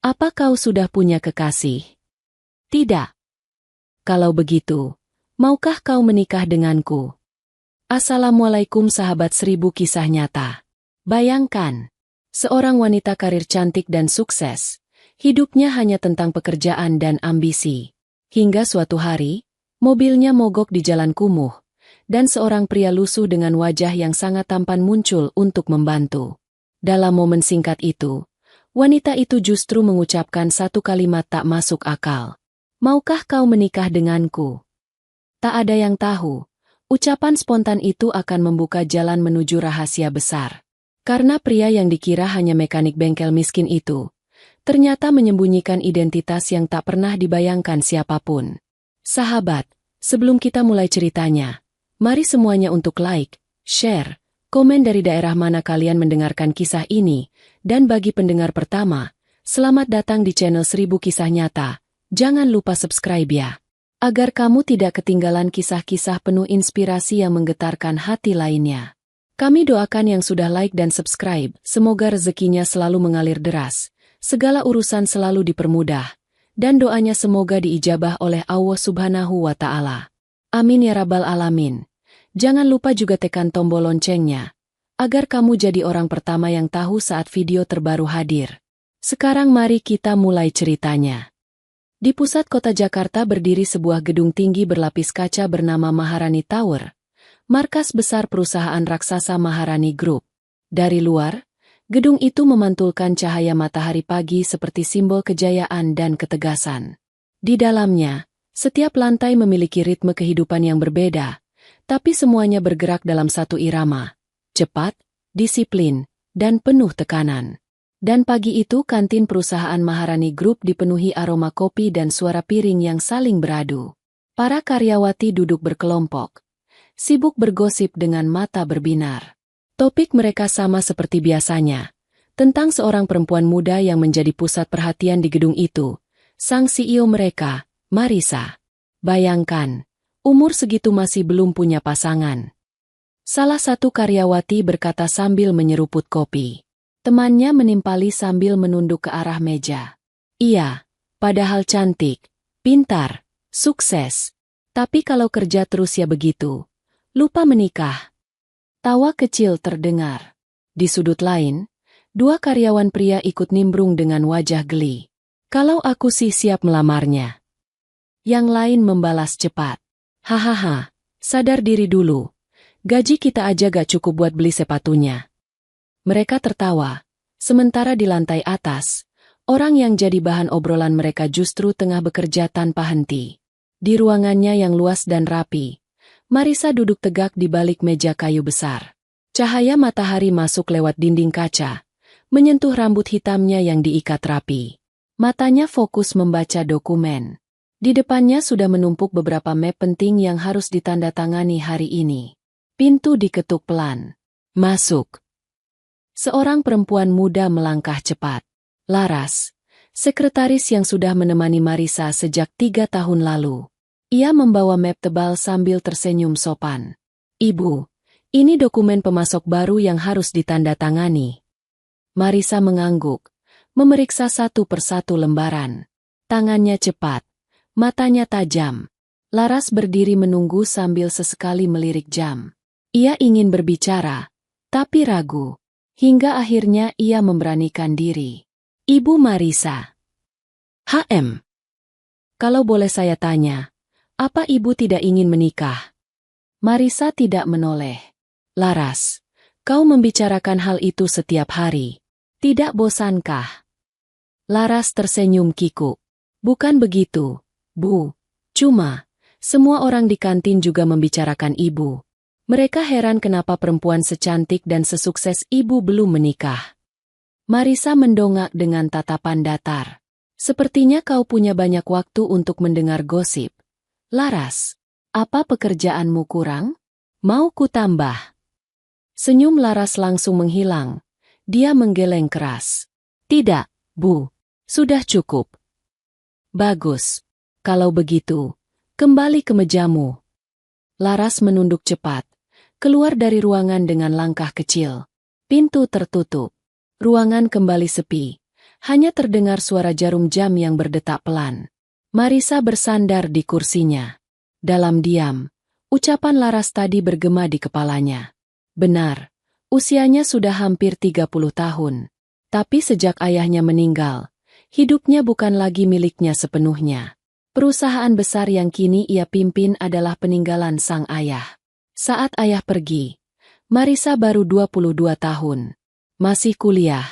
Apa kau sudah punya kekasih? Tidak. Kalau begitu, maukah kau menikah denganku? Assalamualaikum sahabat 1000 kisah nyata. Bayangkan, seorang wanita karir cantik dan sukses. Hidupnya hanya tentang pekerjaan dan ambisi. Hingga suatu hari, mobilnya mogok di jalan kumuh, dan seorang pria lusuh dengan wajah yang sangat tampan muncul untuk membantu. Dalam momen singkat itu, wanita itu justru mengucapkan satu kalimat tak masuk akal. Maukah kau menikah denganku? Tak ada yang tahu, ucapan spontan itu akan membuka jalan menuju rahasia besar. Karena pria yang dikira hanya mekanik bengkel miskin itu, ternyata menyembunyikan identitas yang tak pernah dibayangkan siapapun. Sahabat, sebelum kita mulai ceritanya, mari semuanya untuk like, share, komen dari daerah mana kalian mendengarkan kisah ini, dan bagi pendengar pertama, selamat datang di channel 1000 Kisah Nyata. Jangan lupa subscribe ya, agar kamu tidak ketinggalan kisah-kisah penuh inspirasi yang menggetarkan hati lainnya. Kami doakan yang sudah like dan subscribe, semoga rezekinya selalu mengalir deras, segala urusan selalu dipermudah, dan doanya semoga diijabah oleh Allah Subhanahu wa Ta'ala. Amin ya Rabbal Alamin. Jangan lupa juga tekan tombol loncengnya, agar kamu jadi orang pertama yang tahu saat video terbaru hadir. Sekarang mari kita mulai ceritanya. Di pusat kota Jakarta berdiri sebuah gedung tinggi berlapis kaca bernama Maharani Tower, markas besar perusahaan raksasa Maharani Group. Dari luar, gedung itu memantulkan cahaya matahari pagi seperti simbol kejayaan dan ketegasan. Di dalamnya, setiap lantai memiliki ritme kehidupan yang berbeda, tapi semuanya bergerak dalam satu irama, cepat, disiplin, dan penuh tekanan. Dan pagi itu kantin perusahaan Maharani Group dipenuhi aroma kopi dan suara piring yang saling beradu. Para karyawati duduk berkelompok, sibuk bergosip dengan mata berbinar. Topik mereka sama seperti biasanya, tentang seorang perempuan muda yang menjadi pusat perhatian di gedung itu, sang CEO mereka, Marisa. Bayangkan, umur segitu masih belum punya pasangan. Salah satu karyawati berkata sambil menyeruput kopi. Temannya menimpali sambil menunduk ke arah meja. Iya, padahal cantik, pintar, sukses. Tapi kalau kerja terus ya begitu. Lupa menikah. Tawa kecil terdengar. Di sudut lain, dua karyawan pria ikut nimbrung dengan wajah geli. Kalau aku sih siap melamarnya. Yang lain membalas cepat. Hahaha, sadar diri dulu. Gaji kita aja gak cukup buat beli sepatunya. Mereka tertawa, sementara di lantai atas, orang yang jadi bahan obrolan mereka justru tengah bekerja tanpa henti. Di ruangannya yang luas dan rapi, Marisa duduk tegak di balik meja kayu besar. Cahaya matahari masuk lewat dinding kaca, menyentuh rambut hitamnya yang diikat rapi. Matanya fokus membaca dokumen. Di depannya sudah menumpuk beberapa map penting yang harus ditandatangani hari ini. Pintu diketuk pelan. Masuk. Seorang perempuan muda melangkah cepat. Laras, sekretaris yang sudah menemani Marisa sejak 3 tahun lalu. Ia membawa map tebal sambil tersenyum sopan. Ibu, ini dokumen pemasok baru yang harus ditandatangani. Marisa mengangguk, memeriksa satu persatu lembaran. Tangannya cepat, matanya tajam. Laras berdiri menunggu sambil sesekali melirik jam. Ia ingin berbicara, tapi ragu. Hingga akhirnya ia memberanikan diri. Ibu Marisa. HM. Kalau boleh saya tanya, apa ibu tidak ingin menikah? Marisa tidak menoleh. Laras, kau membicarakan hal itu setiap hari. Tidak bosankah? Laras tersenyum kikuk. Bukan begitu, Bu. Cuma, semua orang di kantin juga membicarakan ibu. Mereka heran kenapa perempuan secantik dan sesukses ibu belum menikah. Marisa mendongak dengan tatapan datar. Sepertinya kau punya banyak waktu untuk mendengar gosip. Laras, apa pekerjaanmu kurang? Mau ku tambah? Senyum Laras langsung menghilang. Dia menggeleng keras. Tidak, Bu. Sudah cukup. Bagus. Kalau begitu, kembali ke mejamu. Laras menunduk cepat. Keluar dari ruangan dengan langkah kecil. Pintu tertutup. Ruangan kembali sepi. Hanya terdengar suara jarum jam yang berdetak pelan. Marisa bersandar di kursinya. Dalam diam, ucapan Laras tadi bergema di kepalanya. Benar, usianya sudah hampir 30 tahun. Tapi sejak ayahnya meninggal, hidupnya bukan lagi miliknya sepenuhnya. Perusahaan besar yang kini ia pimpin adalah peninggalan sang ayah. Saat ayah pergi, Marisa baru 22 tahun. Masih kuliah,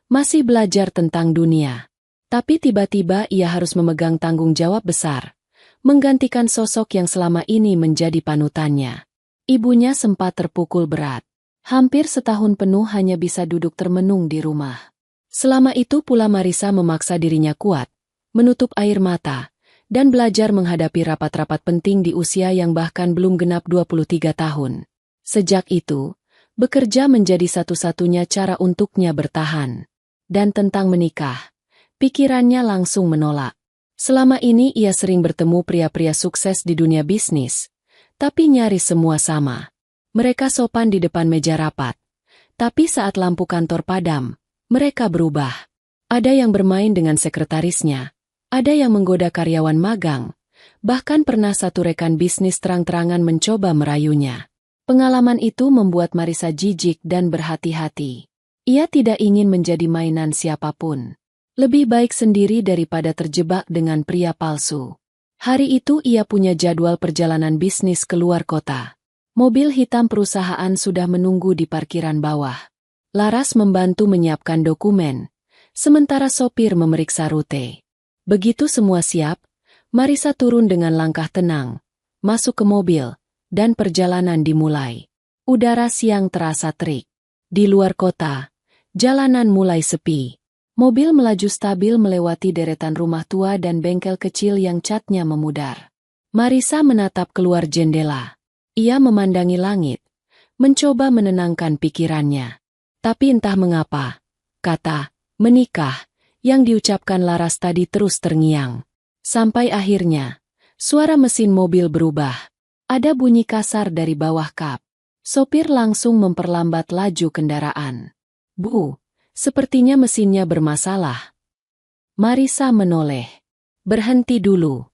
masih belajar tentang dunia. Tapi tiba-tiba ia harus memegang tanggung jawab besar, menggantikan sosok yang selama ini menjadi panutannya. Ibunya sempat terpukul berat. Hampir setahun penuh hanya bisa duduk termenung di rumah. Selama itu pula Marisa memaksa dirinya kuat, menutup air mata, dan belajar menghadapi rapat-rapat penting di usia yang bahkan belum genap 23 tahun. Sejak itu, bekerja menjadi satu-satunya cara untuknya bertahan. Dan tentang menikah, pikirannya langsung menolak. Selama ini ia sering bertemu pria-pria sukses di dunia bisnis, tapi nyaris semua sama. Mereka sopan di depan meja rapat, tapi saat lampu kantor padam, mereka berubah. Ada yang bermain dengan sekretarisnya, ada yang menggoda karyawan magang, bahkan pernah satu rekan bisnis terang-terangan mencoba merayunya. Pengalaman itu membuat Marisa jijik dan berhati-hati. Ia tidak ingin menjadi mainan siapapun. Lebih baik sendiri daripada terjebak dengan pria palsu. Hari itu ia punya jadwal perjalanan bisnis keluar kota. Mobil hitam perusahaan sudah menunggu di parkiran bawah. Laras membantu menyiapkan dokumen, sementara sopir memeriksa rute. Begitu semua siap, Marisa turun dengan langkah tenang, masuk ke mobil, dan perjalanan dimulai. Udara siang terasa terik. Di luar kota, jalanan mulai sepi. Mobil melaju stabil melewati deretan rumah tua dan bengkel kecil yang catnya memudar. Marisa menatap keluar jendela. Ia memandangi langit, mencoba menenangkan pikirannya. Tapi entah mengapa, kata menikah yang diucapkan Laras tadi terus terngiang. Sampai akhirnya, suara mesin mobil berubah. Ada bunyi kasar dari bawah kap. Sopir langsung memperlambat laju kendaraan. Bu, sepertinya mesinnya bermasalah. Marisa menoleh. Berhenti dulu.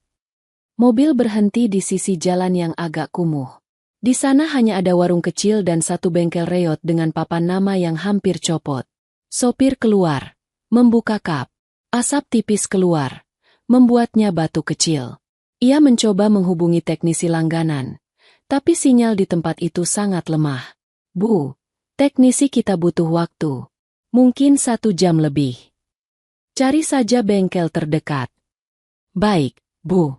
Mobil berhenti di sisi jalan yang agak kumuh. Di sana hanya ada warung kecil dan satu bengkel reot dengan papan nama yang hampir copot. Sopir keluar, membuka kap. Asap tipis keluar, membuatnya batuk kecil. Ia mencoba menghubungi teknisi langganan, tapi sinyal di tempat itu sangat lemah. Bu, teknisi kita butuh waktu. Mungkin 1 jam lebih. Cari saja bengkel terdekat. Baik, Bu.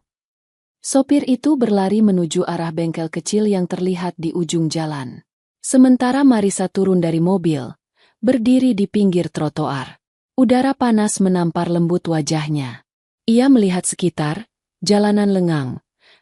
Sopir itu berlari menuju arah bengkel kecil yang terlihat di ujung jalan. Sementara Marisa turun dari mobil, berdiri di pinggir trotoar. Udara panas menampar lembut wajahnya. Ia melihat sekitar, jalanan lengang.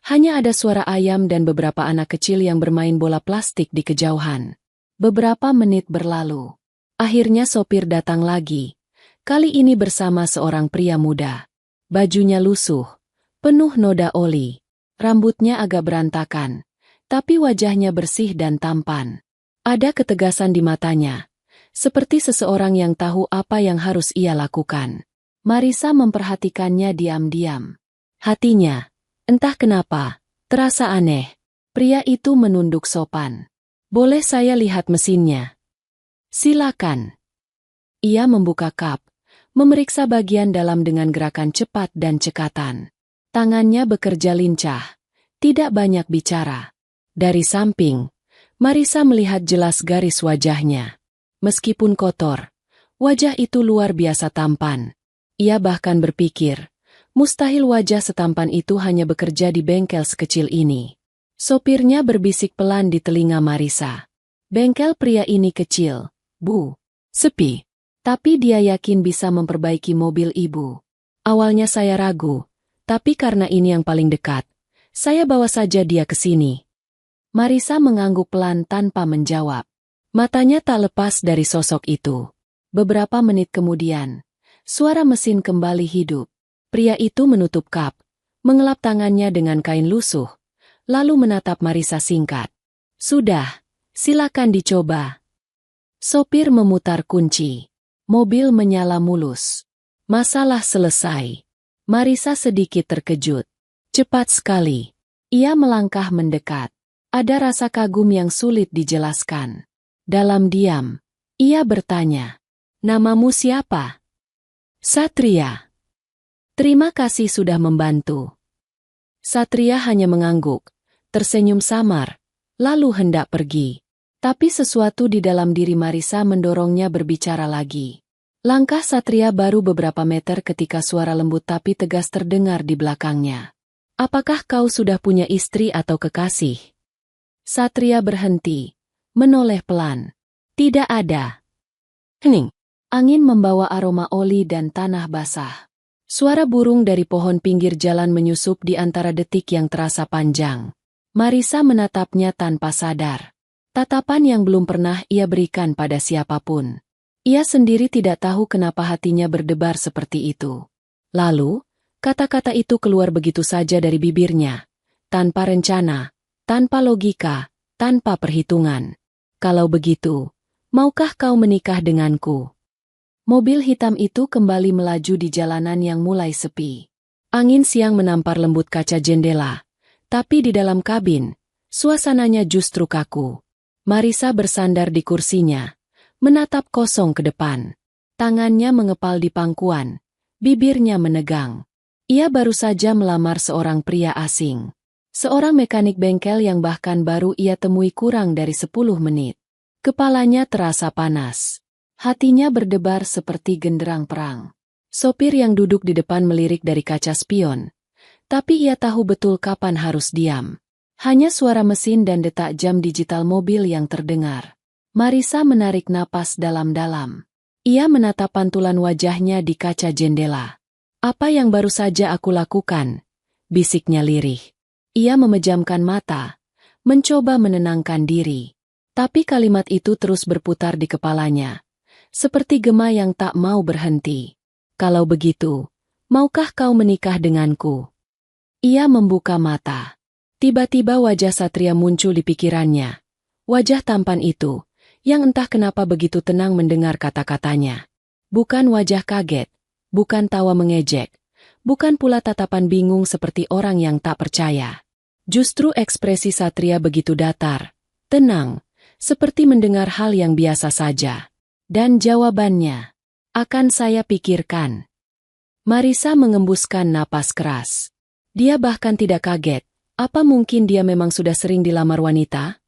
Hanya ada suara ayam dan beberapa anak kecil yang bermain bola plastik di kejauhan. Beberapa menit berlalu. Akhirnya sopir datang lagi. Kali ini bersama seorang pria muda. Bajunya lusuh, penuh noda oli. Rambutnya agak berantakan, tapi wajahnya bersih dan tampan. Ada ketegasan di matanya, seperti seseorang yang tahu apa yang harus ia lakukan. Marisa memperhatikannya diam-diam. Hatinya, entah kenapa, terasa aneh. Pria itu menunduk sopan. Boleh saya lihat mesinnya? Silakan. Ia membuka kap, memeriksa bagian dalam dengan gerakan cepat dan cekatan. Tangannya bekerja lincah, tidak banyak bicara. Dari samping, Marisa melihat jelas garis wajahnya. Meskipun kotor, wajah itu luar biasa tampan. Ia bahkan berpikir, mustahil wajah setampan itu hanya bekerja di bengkel sekecil ini. Sopirnya berbisik pelan di telinga Marisa. Bengkel pria ini kecil, Bu. Sepi. Tapi dia yakin bisa memperbaiki mobil ibu. Awalnya saya ragu, tapi karena ini yang paling dekat, saya bawa saja dia ke sini. Marisa mengangguk pelan tanpa menjawab. Matanya tak lepas dari sosok itu. Beberapa menit kemudian, suara mesin kembali hidup. Pria itu menutup kap, mengelap tangannya dengan kain lusuh, lalu menatap Marisa singkat. Sudah, silakan dicoba. Sopir memutar kunci. Mobil menyala mulus. Masalah selesai. Marisa sedikit terkejut. Cepat sekali. Ia melangkah mendekat. Ada rasa kagum yang sulit dijelaskan. Dalam diam, ia bertanya, "Namamu siapa?" "Satria." "Terima kasih sudah membantu." Satria hanya mengangguk, tersenyum samar, lalu hendak pergi. Tapi sesuatu di dalam diri Marisa mendorongnya berbicara lagi. Langkah Satria baru beberapa meter ketika suara lembut tapi tegas terdengar di belakangnya. "Apakah kau sudah punya istri atau kekasih?" Satria berhenti, menoleh pelan. "Tidak ada." Hening. Angin membawa aroma oli dan tanah basah. Suara burung dari pohon pinggir jalan menyusup di antara detik yang terasa panjang. Marisa menatapnya tanpa sadar. Tatapan yang belum pernah ia berikan pada siapapun. Ia sendiri tidak tahu kenapa hatinya berdebar seperti itu. Lalu, kata-kata itu keluar begitu saja dari bibirnya. Tanpa rencana, tanpa logika, tanpa perhitungan. "Kalau begitu, maukah kau menikah denganku?" Mobil hitam itu kembali melaju di jalanan yang mulai sepi. Angin siang menampar lembut kaca jendela. Tapi di dalam kabin, suasananya justru kaku. Marisa bersandar di kursinya, menatap kosong ke depan. Tangannya mengepal di pangkuan, bibirnya menegang. Ia baru saja melamar seorang pria asing. Seorang mekanik bengkel yang bahkan baru ia temui kurang dari 10 menit. Kepalanya terasa panas. Hatinya berdebar seperti genderang perang. Sopir yang duduk di depan melirik dari kaca spion. Tapi ia tahu betul kapan harus diam. Hanya suara mesin dan detak jam digital mobil yang terdengar. Marisa menarik napas dalam-dalam. Ia menatap pantulan wajahnya di kaca jendela. "Apa yang baru saja aku lakukan?" bisiknya lirih. Ia memejamkan mata, mencoba menenangkan diri. Tapi kalimat itu terus berputar di kepalanya. Seperti gema yang tak mau berhenti. "Kalau begitu, maukah kau menikah denganku?" Ia membuka mata. Tiba-tiba wajah Satria muncul di pikirannya. Wajah tampan itu, yang entah kenapa begitu tenang mendengar kata-katanya. Bukan wajah kaget, bukan tawa mengejek, bukan pula tatapan bingung seperti orang yang tak percaya. Justru ekspresi Satria begitu datar, tenang, seperti mendengar hal yang biasa saja. Dan jawabannya, "Akan saya pikirkan." Marisa mengembuskan napas keras. Dia bahkan tidak kaget. Apa mungkin dia memang sudah sering dilamar wanita?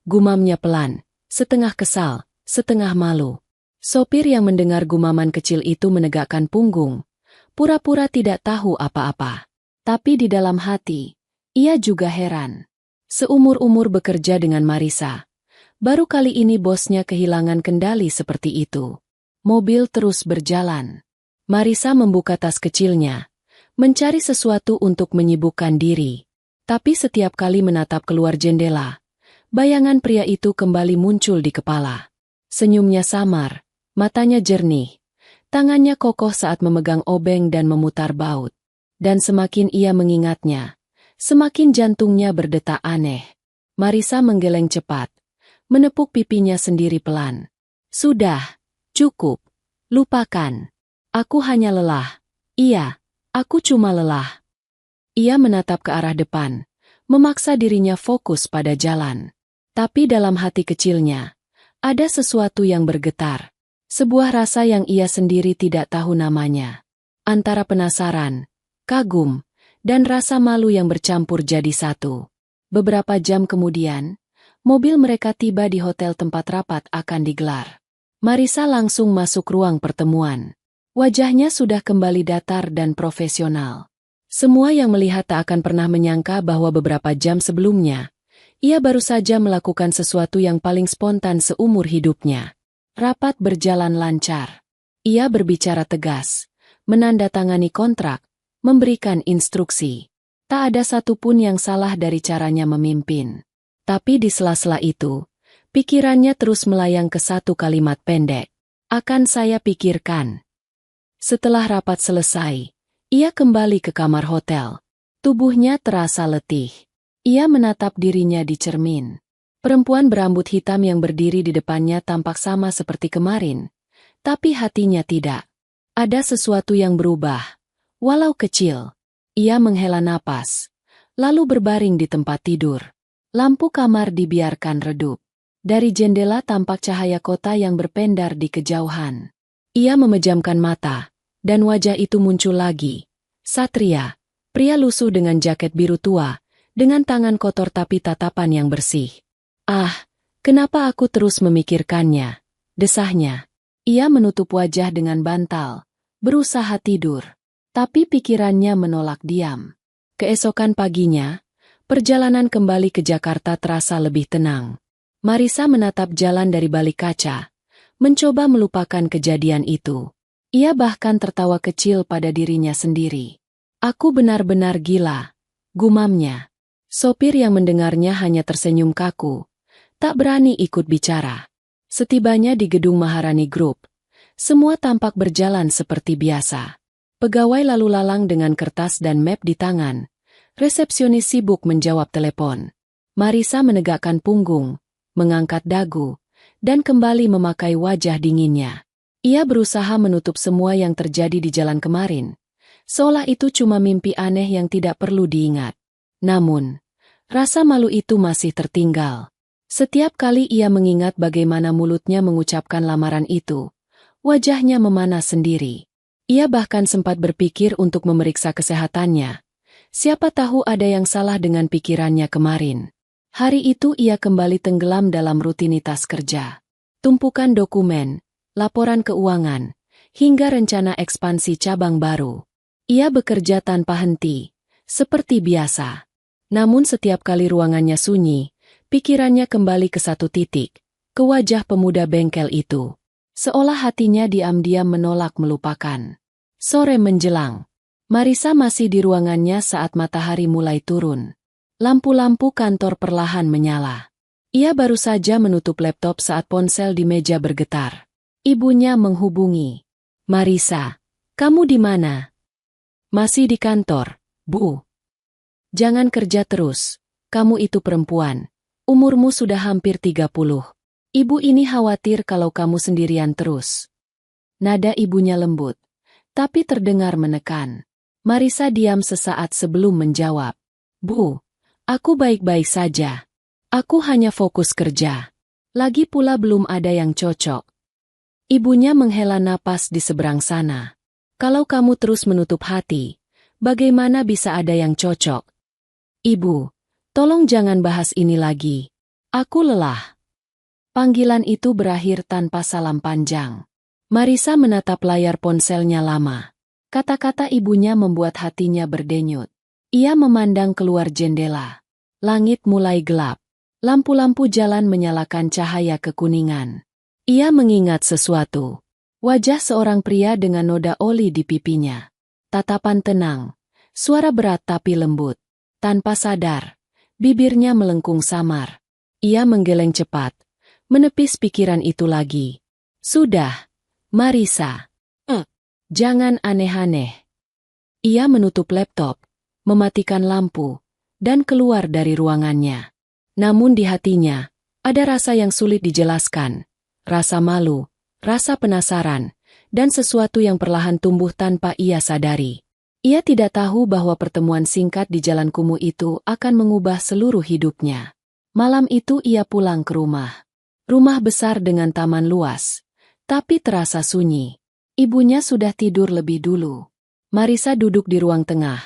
Gumamnya pelan, setengah kesal, setengah malu. Sopir yang mendengar gumaman kecil itu menegakkan punggung, pura-pura tidak tahu apa-apa. Tapi di dalam hati, ia juga heran. Seumur-umur bekerja dengan Marisa, baru kali ini bosnya kehilangan kendali seperti itu. Mobil terus berjalan. Marisa membuka tas kecilnya, mencari sesuatu untuk menyibukkan diri. Tapi setiap kali menatap keluar jendela, bayangan pria itu kembali muncul di kepala. Senyumnya samar, matanya jernih, tangannya kokoh saat memegang obeng dan memutar baut. Dan semakin ia mengingatnya, semakin jantungnya berdetak aneh. Marisa menggeleng cepat, menepuk pipinya sendiri pelan. "Sudah, cukup, lupakan. Aku hanya lelah. Iya, aku cuma lelah." Ia menatap ke arah depan, memaksa dirinya fokus pada jalan. Tapi dalam hati kecilnya, ada sesuatu yang bergetar. Sebuah rasa yang ia sendiri tidak tahu namanya. Antara penasaran, kagum, dan rasa malu yang bercampur jadi satu. Beberapa jam kemudian, mobil mereka tiba di hotel tempat rapat akan digelar. Marisa langsung masuk ruang pertemuan. Wajahnya sudah kembali datar dan profesional. Semua yang melihat tak akan pernah menyangka bahwa beberapa jam sebelumnya, ia baru saja melakukan sesuatu yang paling spontan seumur hidupnya. Rapat berjalan lancar. Ia berbicara tegas, menandatangani kontrak, memberikan instruksi. Tak ada satupun yang salah dari caranya memimpin. Tapi di sela-sela itu, pikirannya terus melayang ke satu kalimat pendek. "Akan saya pikirkan." Setelah rapat selesai, ia kembali ke kamar hotel. Tubuhnya terasa letih. Ia menatap dirinya di cermin. Perempuan berambut hitam yang berdiri di depannya tampak sama seperti kemarin, tapi hatinya tidak. Ada sesuatu yang berubah, walau kecil. Ia menghela napas, lalu berbaring di tempat tidur. Lampu kamar dibiarkan redup. Dari jendela tampak cahaya kota yang berpendar di kejauhan. Ia memejamkan mata, dan wajah itu muncul lagi. Satria, pria lusuh dengan jaket biru tua, dengan tangan kotor tapi tatapan yang bersih. Ah, kenapa aku terus memikirkannya? Desahnya. Ia menutup wajah dengan bantal, berusaha tidur. Tapi pikirannya menolak diam. Keesokan paginya, perjalanan kembali ke Jakarta terasa lebih tenang. Marisa menatap jalan dari balik kaca, mencoba melupakan kejadian itu. Ia bahkan tertawa kecil pada dirinya sendiri. Aku benar-benar gila, gumamnya. Sopir yang mendengarnya hanya tersenyum kaku, tak berani ikut bicara. Setibanya di gedung Maharani Group, semua tampak berjalan seperti biasa. Pegawai lalu lalang dengan kertas dan map di tangan. Resepsionis sibuk menjawab telepon. Marisa menegakkan punggung, mengangkat dagu, dan kembali memakai wajah dinginnya. Ia berusaha menutup semua yang terjadi di jalan kemarin, seolah itu cuma mimpi aneh yang tidak perlu diingat. Namun, rasa malu itu masih tertinggal. Setiap kali ia mengingat bagaimana mulutnya mengucapkan lamaran itu, wajahnya memanas sendiri. Ia bahkan sempat berpikir untuk memeriksa kesehatannya. Siapa tahu ada yang salah dengan pikirannya kemarin. Hari itu ia kembali tenggelam dalam rutinitas kerja. Tumpukan dokumen, laporan keuangan, hingga rencana ekspansi cabang baru. Ia bekerja tanpa henti, seperti biasa. Namun setiap kali ruangannya sunyi, pikirannya kembali ke satu titik, ke wajah pemuda bengkel itu. Seolah hatinya diam-diam menolak melupakan. Sore menjelang. Marisa masih di ruangannya saat matahari mulai turun. Lampu-lampu kantor perlahan menyala. Ia baru saja menutup laptop saat ponsel di meja bergetar. Ibunya menghubungi. Marisa, kamu di mana? Masih di kantor, Bu. Jangan kerja terus. Kamu itu perempuan. Umurmu sudah hampir 30. Ibu ini khawatir kalau kamu sendirian terus. Nada ibunya lembut, tapi terdengar menekan. Marisa diam sesaat sebelum menjawab. Bu, aku baik-baik saja. Aku hanya fokus kerja. Lagi pula belum ada yang cocok. Ibunya menghela napas di seberang sana. Kalau kamu terus menutup hati, bagaimana bisa ada yang cocok? Ibu, tolong jangan bahas ini lagi. Aku lelah. Panggilan itu berakhir tanpa salam panjang. Marisa menatap layar ponselnya lama. Kata-kata ibunya membuat hatinya berdenyut. Ia memandang keluar jendela. Langit mulai gelap. Lampu-lampu jalan menyalakan cahaya kekuningan. Ia mengingat sesuatu. Wajah seorang pria dengan noda oli di pipinya. Tatapan tenang. Suara berat tapi lembut. Tanpa sadar, bibirnya melengkung samar. Ia menggeleng cepat, menepis pikiran itu lagi. Sudah, Marisa. Jangan aneh-aneh. Ia menutup laptop, mematikan lampu, dan keluar dari ruangannya. Namun di hatinya, ada rasa yang sulit dijelaskan. Rasa malu, rasa penasaran, dan sesuatu yang perlahan tumbuh tanpa ia sadari. Ia tidak tahu bahwa pertemuan singkat di jalan kumuh itu akan mengubah seluruh hidupnya. Malam itu ia pulang ke rumah. Rumah besar dengan taman luas, tapi terasa sunyi. Ibunya sudah tidur lebih dulu. Marisa duduk di ruang tengah,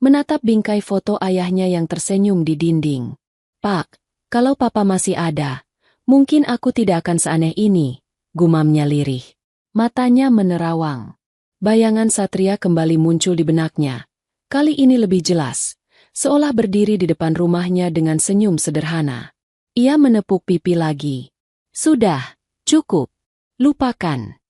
menatap bingkai foto ayahnya yang tersenyum di dinding. Pak, kalau papa masih ada, mungkin aku tidak akan seaneh ini, gumamnya lirih. Matanya menerawang. Bayangan Satria kembali muncul di benaknya. Kali ini lebih jelas, seolah berdiri di depan rumahnya dengan senyum sederhana. Ia menepuk pipi lagi. Sudah, cukup. Lupakan.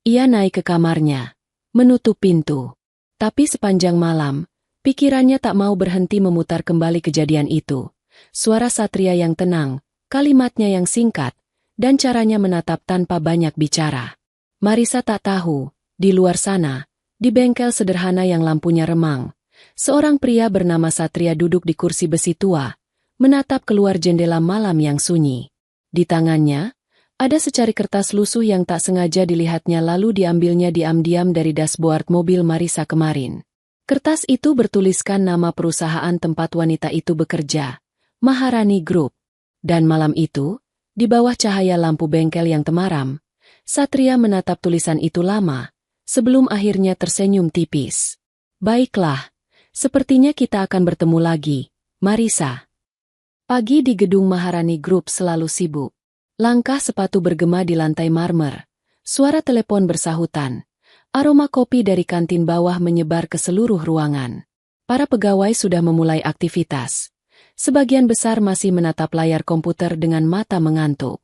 Ia naik ke kamarnya, menutup pintu. Tapi sepanjang malam, pikirannya tak mau berhenti memutar kembali kejadian itu. Suara Satria yang tenang, kalimatnya yang singkat, dan caranya menatap tanpa banyak bicara. Marisa tak tahu, di luar sana, di bengkel sederhana yang lampunya remang, seorang pria bernama Satria duduk di kursi besi tua, menatap keluar jendela malam yang sunyi. Di tangannya, Ada secari kertas lusuh yang tak sengaja dilihatnya lalu diambilnya diam-diam dari dashboard mobil Marisa kemarin. Kertas itu bertuliskan nama perusahaan tempat wanita itu bekerja, Maharani Group. Dan malam itu, di bawah cahaya lampu bengkel yang temaram, Satria menatap tulisan itu lama, sebelum akhirnya tersenyum tipis. Baiklah, sepertinya kita akan bertemu lagi, Marisa. Pagi di gedung Maharani Group selalu sibuk. Langkah sepatu bergema di lantai marmer, suara telepon bersahutan, aroma kopi dari kantin bawah menyebar ke seluruh ruangan. Para pegawai sudah memulai aktivitas. Sebagian besar masih menatap layar komputer dengan mata mengantuk.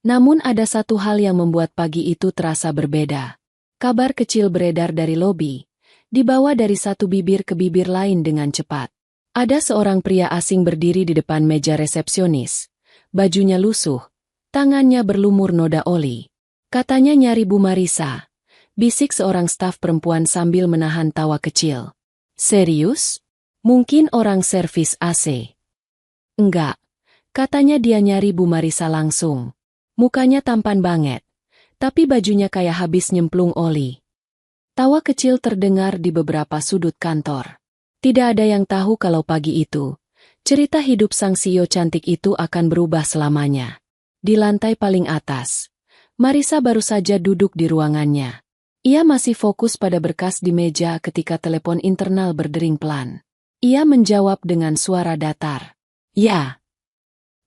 Namun ada satu hal yang membuat pagi itu terasa berbeda. Kabar kecil beredar dari lobi, dibawa dari satu bibir ke bibir lain dengan cepat. Ada seorang pria asing berdiri di depan meja resepsionis. Bajunya lusuh. Tangannya berlumur noda oli. Katanya nyari Bu Marisa. Bisik seorang staf perempuan sambil menahan tawa kecil. Serius? Mungkin orang servis AC. Enggak. Katanya dia nyari Bu Marisa langsung. Mukanya tampan banget. Tapi bajunya kayak habis nyemplung oli. Tawa kecil terdengar di beberapa sudut kantor. Tidak ada yang tahu kalau pagi itu, cerita hidup sang CEO cantik itu akan berubah selamanya. Di lantai paling atas, Marisa baru saja duduk di ruangannya. Ia masih fokus pada berkas di meja ketika telepon internal berdering pelan. Ia menjawab dengan suara datar. Ya.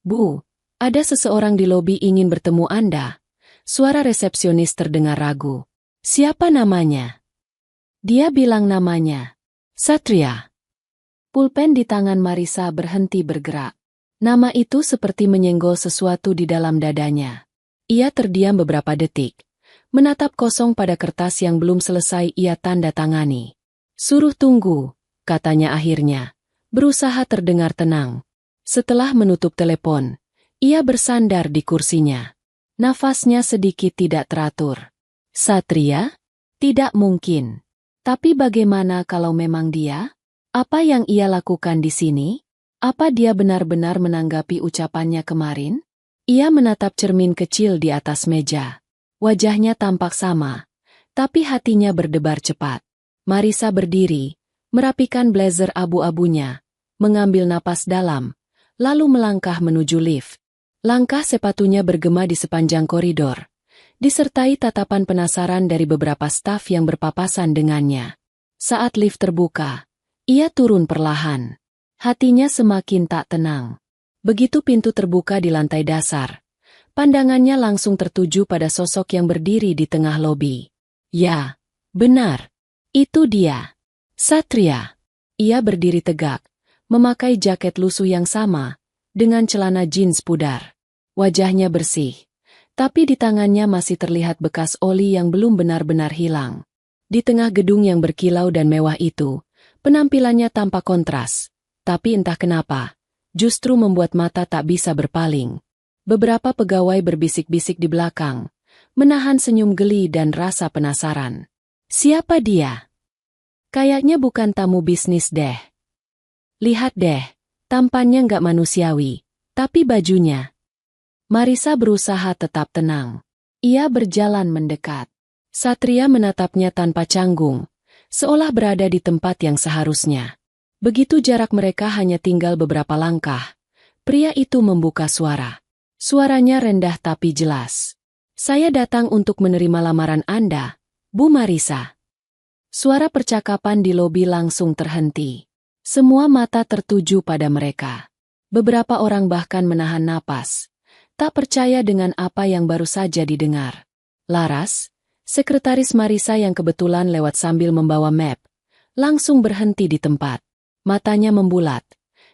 Bu, ada seseorang di lobi ingin bertemu Anda. Suara resepsionis terdengar ragu. Siapa namanya? Dia bilang namanya Satria. Pulpen di tangan Marisa berhenti bergerak. Nama itu seperti menyenggol sesuatu di dalam dadanya. Ia terdiam beberapa detik, menatap kosong pada kertas yang belum selesai ia tanda tangani. Suruh tunggu, katanya akhirnya, berusaha terdengar tenang. Setelah menutup telepon, ia bersandar di kursinya. Nafasnya sedikit tidak teratur. Satria? Tidak mungkin. Tapi bagaimana kalau memang dia? Apa yang ia lakukan di sini? Apa dia benar-benar menanggapi ucapannya kemarin? Ia menatap cermin kecil di atas meja. Wajahnya tampak sama, tapi hatinya berdebar cepat. Marisa berdiri, merapikan blazer abu-abunya, mengambil napas dalam, lalu melangkah menuju lift. Langkah sepatunya bergema di sepanjang koridor, disertai tatapan penasaran dari beberapa staf yang berpapasan dengannya. Saat lift terbuka, ia turun perlahan. Hatinya semakin tak tenang. Begitu pintu terbuka di lantai dasar, pandangannya langsung tertuju pada sosok yang berdiri di tengah lobi. Ya, benar. Itu dia. Satria. Ia berdiri tegak, memakai jaket lusuh yang sama, dengan celana jeans pudar. Wajahnya bersih, tapi di tangannya masih terlihat bekas oli yang belum benar-benar hilang. Di tengah gedung yang berkilau dan mewah itu, penampilannya tampak kontras. Tapi entah kenapa, justru membuat mata tak bisa berpaling. Beberapa pegawai berbisik-bisik di belakang, menahan senyum geli dan rasa penasaran. Siapa dia? Kayaknya bukan tamu bisnis deh. Lihat deh, tampannya nggak manusiawi, tapi bajunya. Marisa berusaha tetap tenang. Ia berjalan mendekat. Satria menatapnya tanpa canggung, seolah berada di tempat yang seharusnya. Begitu jarak mereka hanya tinggal beberapa langkah, pria itu membuka suara. Suaranya rendah tapi jelas. Saya datang untuk menerima lamaran Anda, Bu Marisa. Suara percakapan di lobi langsung terhenti. Semua mata tertuju pada mereka. Beberapa orang bahkan menahan napas, tak percaya dengan apa yang baru saja didengar. Laras, sekretaris Marisa yang kebetulan lewat sambil membawa map, langsung berhenti di tempat. Matanya membulat,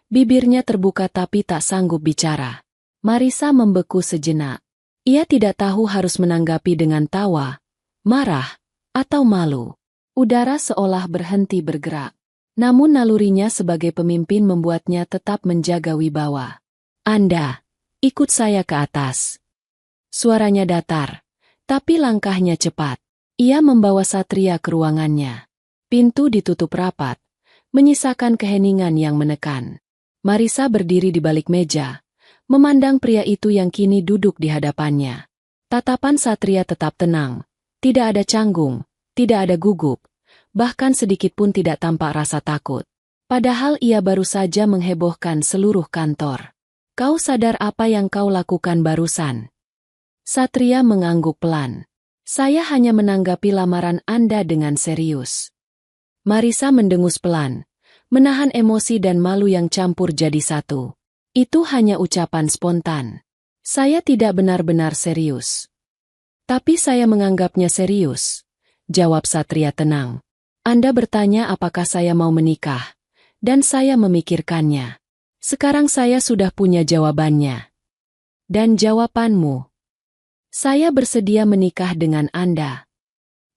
bibirnya terbuka tapi tak sanggup bicara. Marisa membeku sejenak. Ia tidak tahu harus menanggapi dengan tawa, marah, atau malu. Udara seolah berhenti bergerak. Namun nalurinya sebagai pemimpin membuatnya tetap menjaga wibawa. Anda, ikut saya ke atas. Suaranya datar, tapi langkahnya cepat. Ia membawa Satria ke ruangannya. Pintu ditutup rapat, menyisakan keheningan yang menekan. Marisa berdiri di balik meja, memandang pria itu yang kini duduk di hadapannya. Tatapan Satria tetap tenang. Tidak ada canggung, tidak ada gugup, bahkan sedikit pun tidak tampak rasa takut. Padahal ia baru saja menghebohkan seluruh kantor. Kau sadar apa yang kau lakukan barusan? Satria mengangguk pelan. Saya hanya menanggapi lamaran Anda dengan serius. Marisa mendengus pelan, menahan emosi dan malu yang campur jadi satu. Itu hanya ucapan spontan. Saya tidak benar-benar serius. Tapi saya menganggapnya serius. Jawab Satria tenang. Anda bertanya apakah saya mau menikah, dan saya memikirkannya. Sekarang saya sudah punya jawabannya. Dan jawabanmu? Saya bersedia menikah dengan Anda.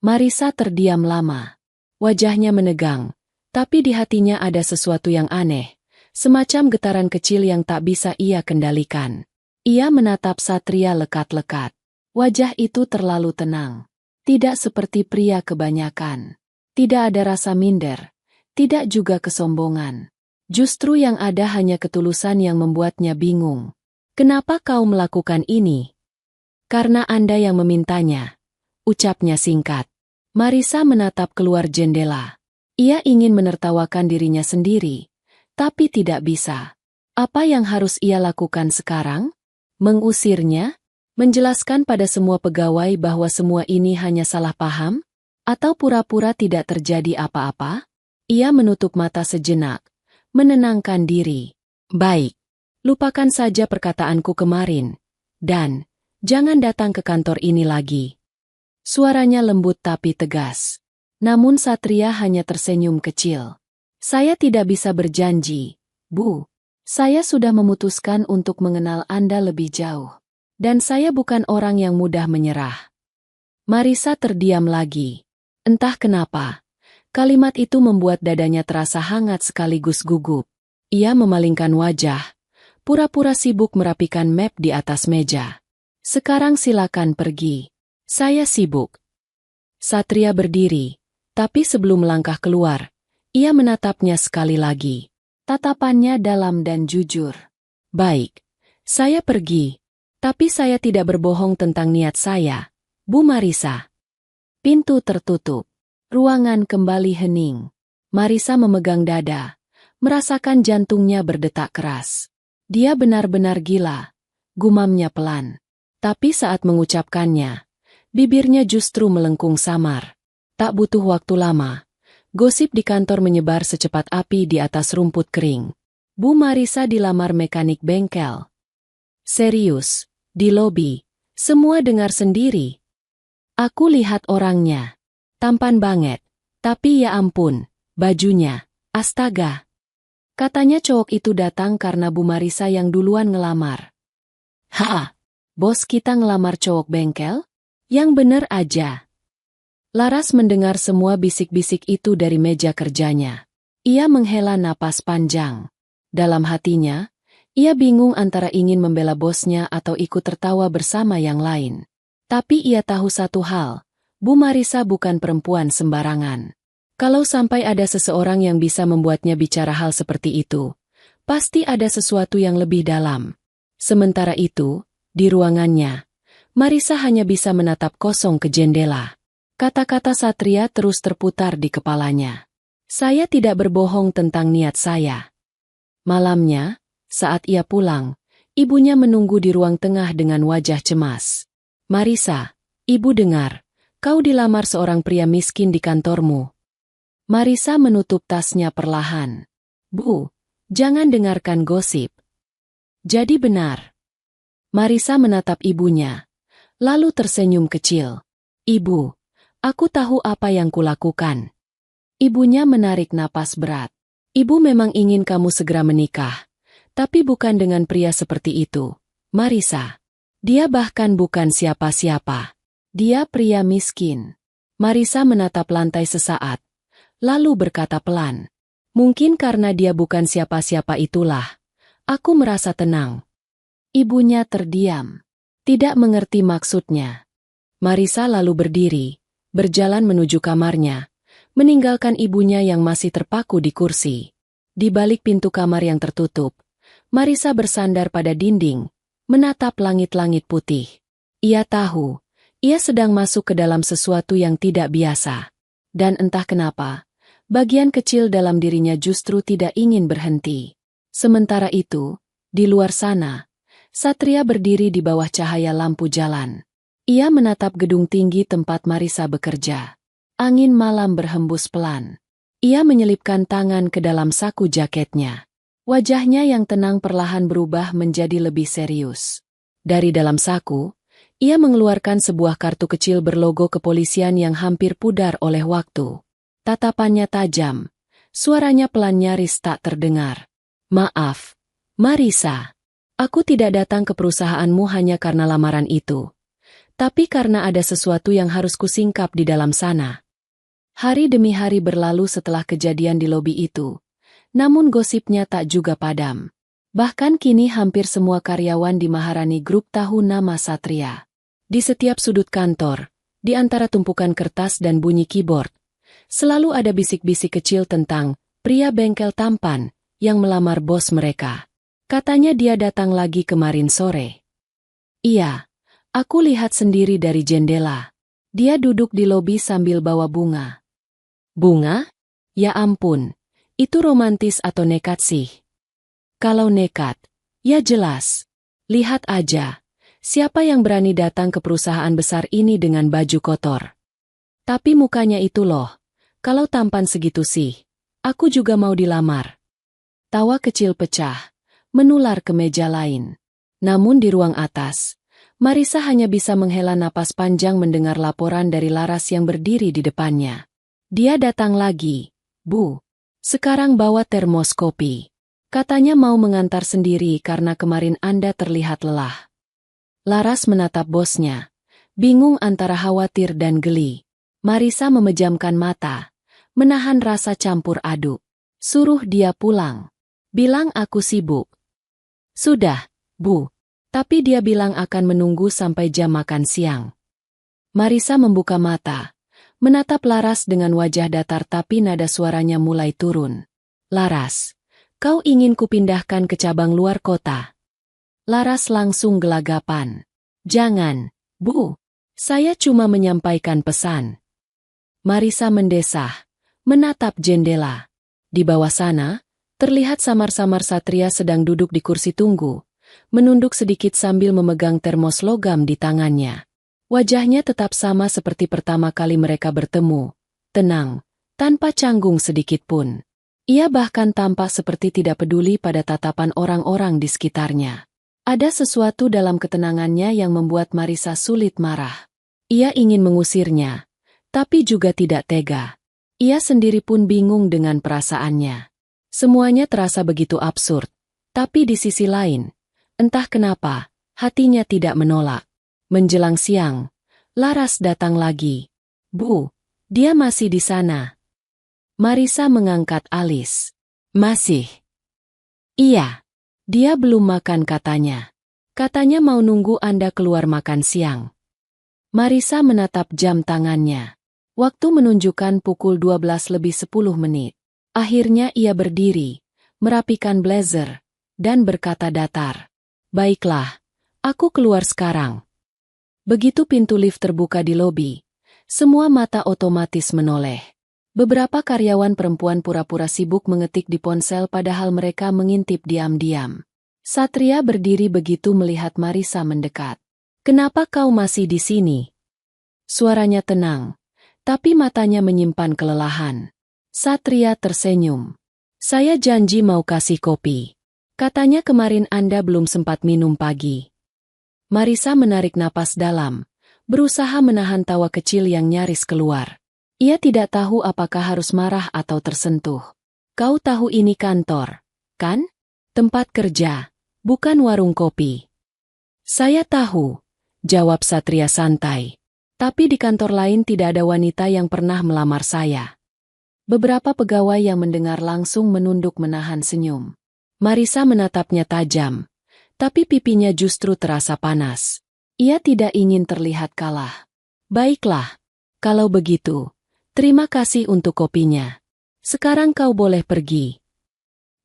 Marisa terdiam lama. Wajahnya menegang, tapi di hatinya ada sesuatu yang aneh, semacam getaran kecil yang tak bisa ia kendalikan. Ia menatap Satria lekat-lekat. Wajah itu terlalu tenang. Tidak seperti pria kebanyakan. Tidak ada rasa minder. Tidak juga kesombongan. Justru yang ada hanya ketulusan yang membuatnya bingung. Kenapa kau melakukan ini? Karena Anda yang memintanya. Ucapnya singkat. Marisa menatap keluar jendela. Ia ingin menertawakan dirinya sendiri. Tapi tidak bisa. Apa yang harus ia lakukan sekarang? Mengusirnya? Menjelaskan pada semua pegawai bahwa semua ini hanya salah paham? Atau pura-pura tidak terjadi apa-apa? Ia menutup mata sejenak. Menenangkan diri. Baik. Lupakan saja perkataanku kemarin. Dan, jangan datang ke kantor ini lagi. Suaranya lembut tapi tegas. Namun Satria hanya tersenyum kecil. Saya tidak bisa berjanji, Bu. Saya sudah memutuskan untuk mengenal Anda lebih jauh. Dan saya bukan orang yang mudah menyerah. Marisa terdiam lagi. Entah kenapa. Kalimat itu membuat dadanya terasa hangat sekaligus gugup. Ia memalingkan wajah, pura-pura sibuk merapikan map di atas meja. Sekarang silakan pergi. Saya sibuk. Satria berdiri, tapi sebelum melangkah keluar, ia menatapnya sekali lagi. Tatapannya dalam dan jujur. Baik, saya pergi. Tapi saya tidak berbohong tentang niat saya, Bu Marisa. Pintu tertutup. Ruangan kembali hening. Marisa memegang dada, merasakan jantungnya berdetak keras. Dia benar-benar gila, gumamnya pelan. Tapi saat mengucapkannya, bibirnya justru melengkung samar. Tak butuh waktu lama, gosip di kantor menyebar secepat api di atas rumput kering. Bu Marisa dilamar mekanik bengkel. Serius, di lobi, semua dengar sendiri. Aku lihat orangnya. Tampan banget, tapi ya ampun, bajunya, astaga. Katanya cowok itu datang karena Bu Marisa yang duluan ngelamar. Ha, bos kita ngelamar cowok bengkel? Yang bener aja. Laras mendengar semua bisik-bisik itu dari meja kerjanya. Ia menghela napas panjang. Dalam hatinya, ia bingung antara ingin membela bosnya atau ikut tertawa bersama yang lain. Tapi ia tahu satu hal. Bu Marisa bukan perempuan sembarangan. Kalau sampai ada seseorang yang bisa membuatnya bicara hal seperti itu, pasti ada sesuatu yang lebih dalam. Sementara itu, di ruangannya, Marisa hanya bisa menatap kosong ke jendela. Kata-kata Satria terus terputar di kepalanya. Saya tidak berbohong tentang niat saya. Malamnya, saat ia pulang, ibunya menunggu di ruang tengah dengan wajah cemas. Marisa, ibu dengar. Kau dilamar seorang pria miskin di kantormu. Marisa menutup tasnya perlahan. Bu, jangan dengarkan gosip. Jadi benar. Marisa menatap ibunya, lalu tersenyum kecil. Ibu, aku tahu apa yang kulakukan. Ibunya menarik napas berat. Ibu memang ingin kamu segera menikah, tapi bukan dengan pria seperti itu, Marisa. Dia bahkan bukan siapa-siapa. Dia pria miskin. Marisa menatap lantai sesaat, lalu berkata pelan. Mungkin karena dia bukan siapa-siapa itulah, aku merasa tenang. Ibunya terdiam, tidak mengerti maksudnya. Marisa lalu berdiri, berjalan menuju kamarnya, meninggalkan ibunya yang masih terpaku di kursi. Di balik pintu kamar yang tertutup, Marisa bersandar pada dinding, menatap langit-langit putih. Ia tahu, ia sedang masuk ke dalam sesuatu yang tidak biasa. Dan entah kenapa, bagian kecil dalam dirinya justru tidak ingin berhenti. Sementara itu, di luar sana, Satria berdiri di bawah cahaya lampu jalan. Ia menatap gedung tinggi tempat Marisa bekerja. Angin malam berhembus pelan. Ia menyelipkan tangan ke dalam saku jaketnya. Wajahnya yang tenang perlahan berubah menjadi lebih serius. Dari dalam saku, ia mengeluarkan sebuah kartu kecil berlogo kepolisian yang hampir pudar oleh waktu. Tatapannya tajam. Suaranya pelan nyaris tak terdengar. Maaf, Marisa. Aku tidak datang ke perusahaanmu hanya karena lamaran itu. Tapi karena ada sesuatu yang harus kusingkap di dalam sana. Hari demi hari berlalu setelah kejadian di lobi itu. Namun gosipnya tak juga padam. Bahkan kini hampir semua karyawan di Maharani Group tahu nama Satria. Di setiap sudut kantor, di antara tumpukan kertas dan bunyi keyboard, selalu ada bisik-bisik kecil tentang pria bengkel tampan yang melamar bos mereka. Katanya dia datang lagi kemarin sore. Iya, aku lihat sendiri dari jendela. Dia duduk di lobi sambil bawa bunga. Bunga? Ya ampun, itu romantis atau nekat sih? Kalau nekat, ya jelas. Lihat aja, siapa yang berani datang ke perusahaan besar ini dengan baju kotor. Tapi mukanya itu loh, kalau tampan segitu sih, aku juga mau dilamar. Tawa kecil pecah, menular ke meja lain. Namun di ruang atas, Marisa hanya bisa menghela napas panjang mendengar laporan dari Laras yang berdiri di depannya. Dia datang lagi, Bu. Sekarang bawa termos kopi. Katanya mau mengantar sendiri karena kemarin Anda terlihat lelah. Laras menatap bosnya, bingung antara khawatir dan geli. Marisa memejamkan mata, menahan rasa campur aduk. Suruh dia pulang. Bilang aku sibuk. Sudah, Bu. Tapi dia bilang akan menunggu sampai jam makan siang. Marisa membuka mata, menatap Laras dengan wajah datar tapi nada suaranya mulai turun. Laras, kau ingin kupindahkan ke cabang luar kota? Laras langsung gelagapan. Jangan, Bu. Saya cuma menyampaikan pesan. Marisa mendesah, menatap jendela. Di bawah sana, terlihat samar-samar Satria sedang duduk di kursi tunggu, menunduk sedikit sambil memegang termos logam di tangannya. Wajahnya tetap sama seperti pertama kali mereka bertemu, tenang, tanpa canggung sedikit pun. Ia bahkan tampak seperti tidak peduli pada tatapan orang-orang di sekitarnya. Ada sesuatu dalam ketenangannya yang membuat Marisa sulit marah. Ia ingin mengusirnya, tapi juga tidak tega. Ia sendiri pun bingung dengan perasaannya. Semuanya terasa begitu absurd, tapi di sisi lain, entah kenapa, hatinya tidak menolak. Menjelang siang, Laras datang lagi. Bu, dia masih di sana. Marisa mengangkat alis. Masih? Iya. Dia belum makan katanya. Katanya mau nunggu Anda keluar makan siang. Marisa menatap jam tangannya. Waktu menunjukkan pukul 12 lebih 10 menit. Akhirnya ia berdiri, merapikan blazer, dan berkata datar. Baiklah, aku keluar sekarang. Begitu pintu lift terbuka di lobi, semua mata otomatis menoleh. Beberapa karyawan perempuan pura-pura sibuk mengetik di ponsel padahal mereka mengintip diam-diam. Satria berdiri begitu melihat Marisa mendekat. Kenapa kau masih di sini? Suaranya tenang, tapi matanya menyimpan kelelahan. Satria tersenyum. Saya janji mau kasih kopi. Katanya kemarin Anda belum sempat minum pagi. Marisa menarik napas dalam, berusaha menahan tawa kecil yang nyaris keluar. Ia tidak tahu apakah harus marah atau tersentuh. Kau tahu ini kantor, kan? Tempat kerja, bukan warung kopi. Saya tahu, jawab Satria santai. Tapi di kantor lain tidak ada wanita yang pernah melamar saya. Beberapa pegawai yang mendengar langsung menunduk menahan senyum. Marisa menatapnya tajam. Tapi pipinya justru terasa panas. Ia tidak ingin terlihat kalah. Baiklah, kalau begitu, terima kasih untuk kopinya. Sekarang kau boleh pergi.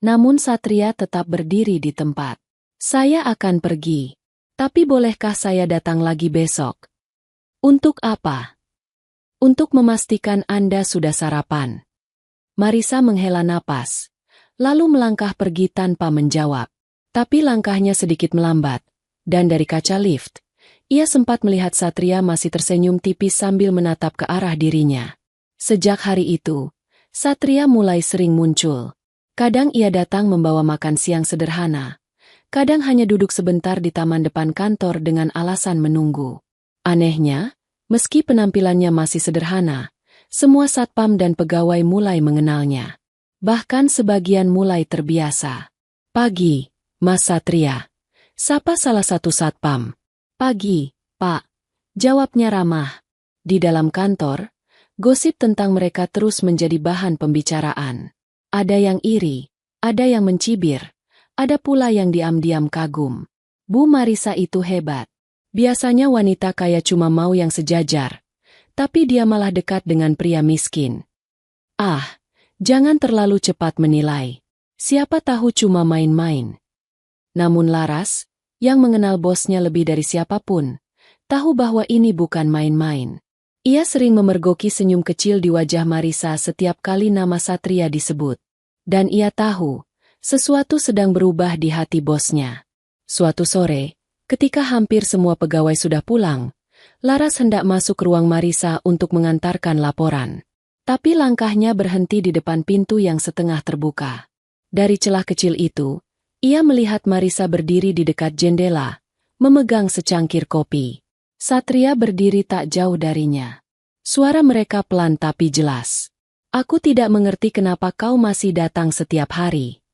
Namun Satria tetap berdiri di tempat. Saya akan pergi. Tapi bolehkah saya datang lagi besok? Untuk apa? Untuk memastikan Anda sudah sarapan. Marisa menghela napas, lalu melangkah pergi tanpa menjawab. Tapi langkahnya sedikit melambat, dan dari kaca lift, ia sempat melihat Satria masih tersenyum tipis sambil menatap ke arah dirinya. Sejak hari itu, Satria mulai sering muncul. Kadang ia datang membawa makan siang sederhana, kadang hanya duduk sebentar di taman depan kantor dengan alasan menunggu. Anehnya, meski penampilannya masih sederhana, semua satpam dan pegawai mulai mengenalnya. Bahkan sebagian mulai terbiasa. "Pagi, Mas Satria," sapa salah satu satpam. "Pagi, Pak," jawabnya ramah. Di dalam kantor, gosip tentang mereka terus menjadi bahan pembicaraan. Ada yang iri, ada yang mencibir, ada pula yang diam-diam kagum. Bu Marisa itu hebat. Biasanya wanita kaya cuma mau yang sejajar, tapi dia malah dekat dengan pria miskin. Ah, jangan terlalu cepat menilai. Siapa tahu cuma main-main. Namun Laras, yang mengenal bosnya lebih dari siapapun, tahu bahwa ini bukan main-main. Ia sering memergoki senyum kecil di wajah Marisa setiap kali nama Satria disebut. Dan ia tahu, sesuatu sedang berubah di hati bosnya. Suatu sore, ketika hampir semua pegawai sudah pulang, Laras hendak masuk ruang Marisa untuk mengantarkan laporan. Tapi langkahnya berhenti di depan pintu yang setengah terbuka. Dari celah kecil itu, ia melihat Marisa berdiri di dekat jendela, memegang secangkir kopi. Satria berdiri tak jauh darinya. Suara mereka pelan tapi jelas. "Aku tidak mengerti kenapa kau masih datang setiap hari."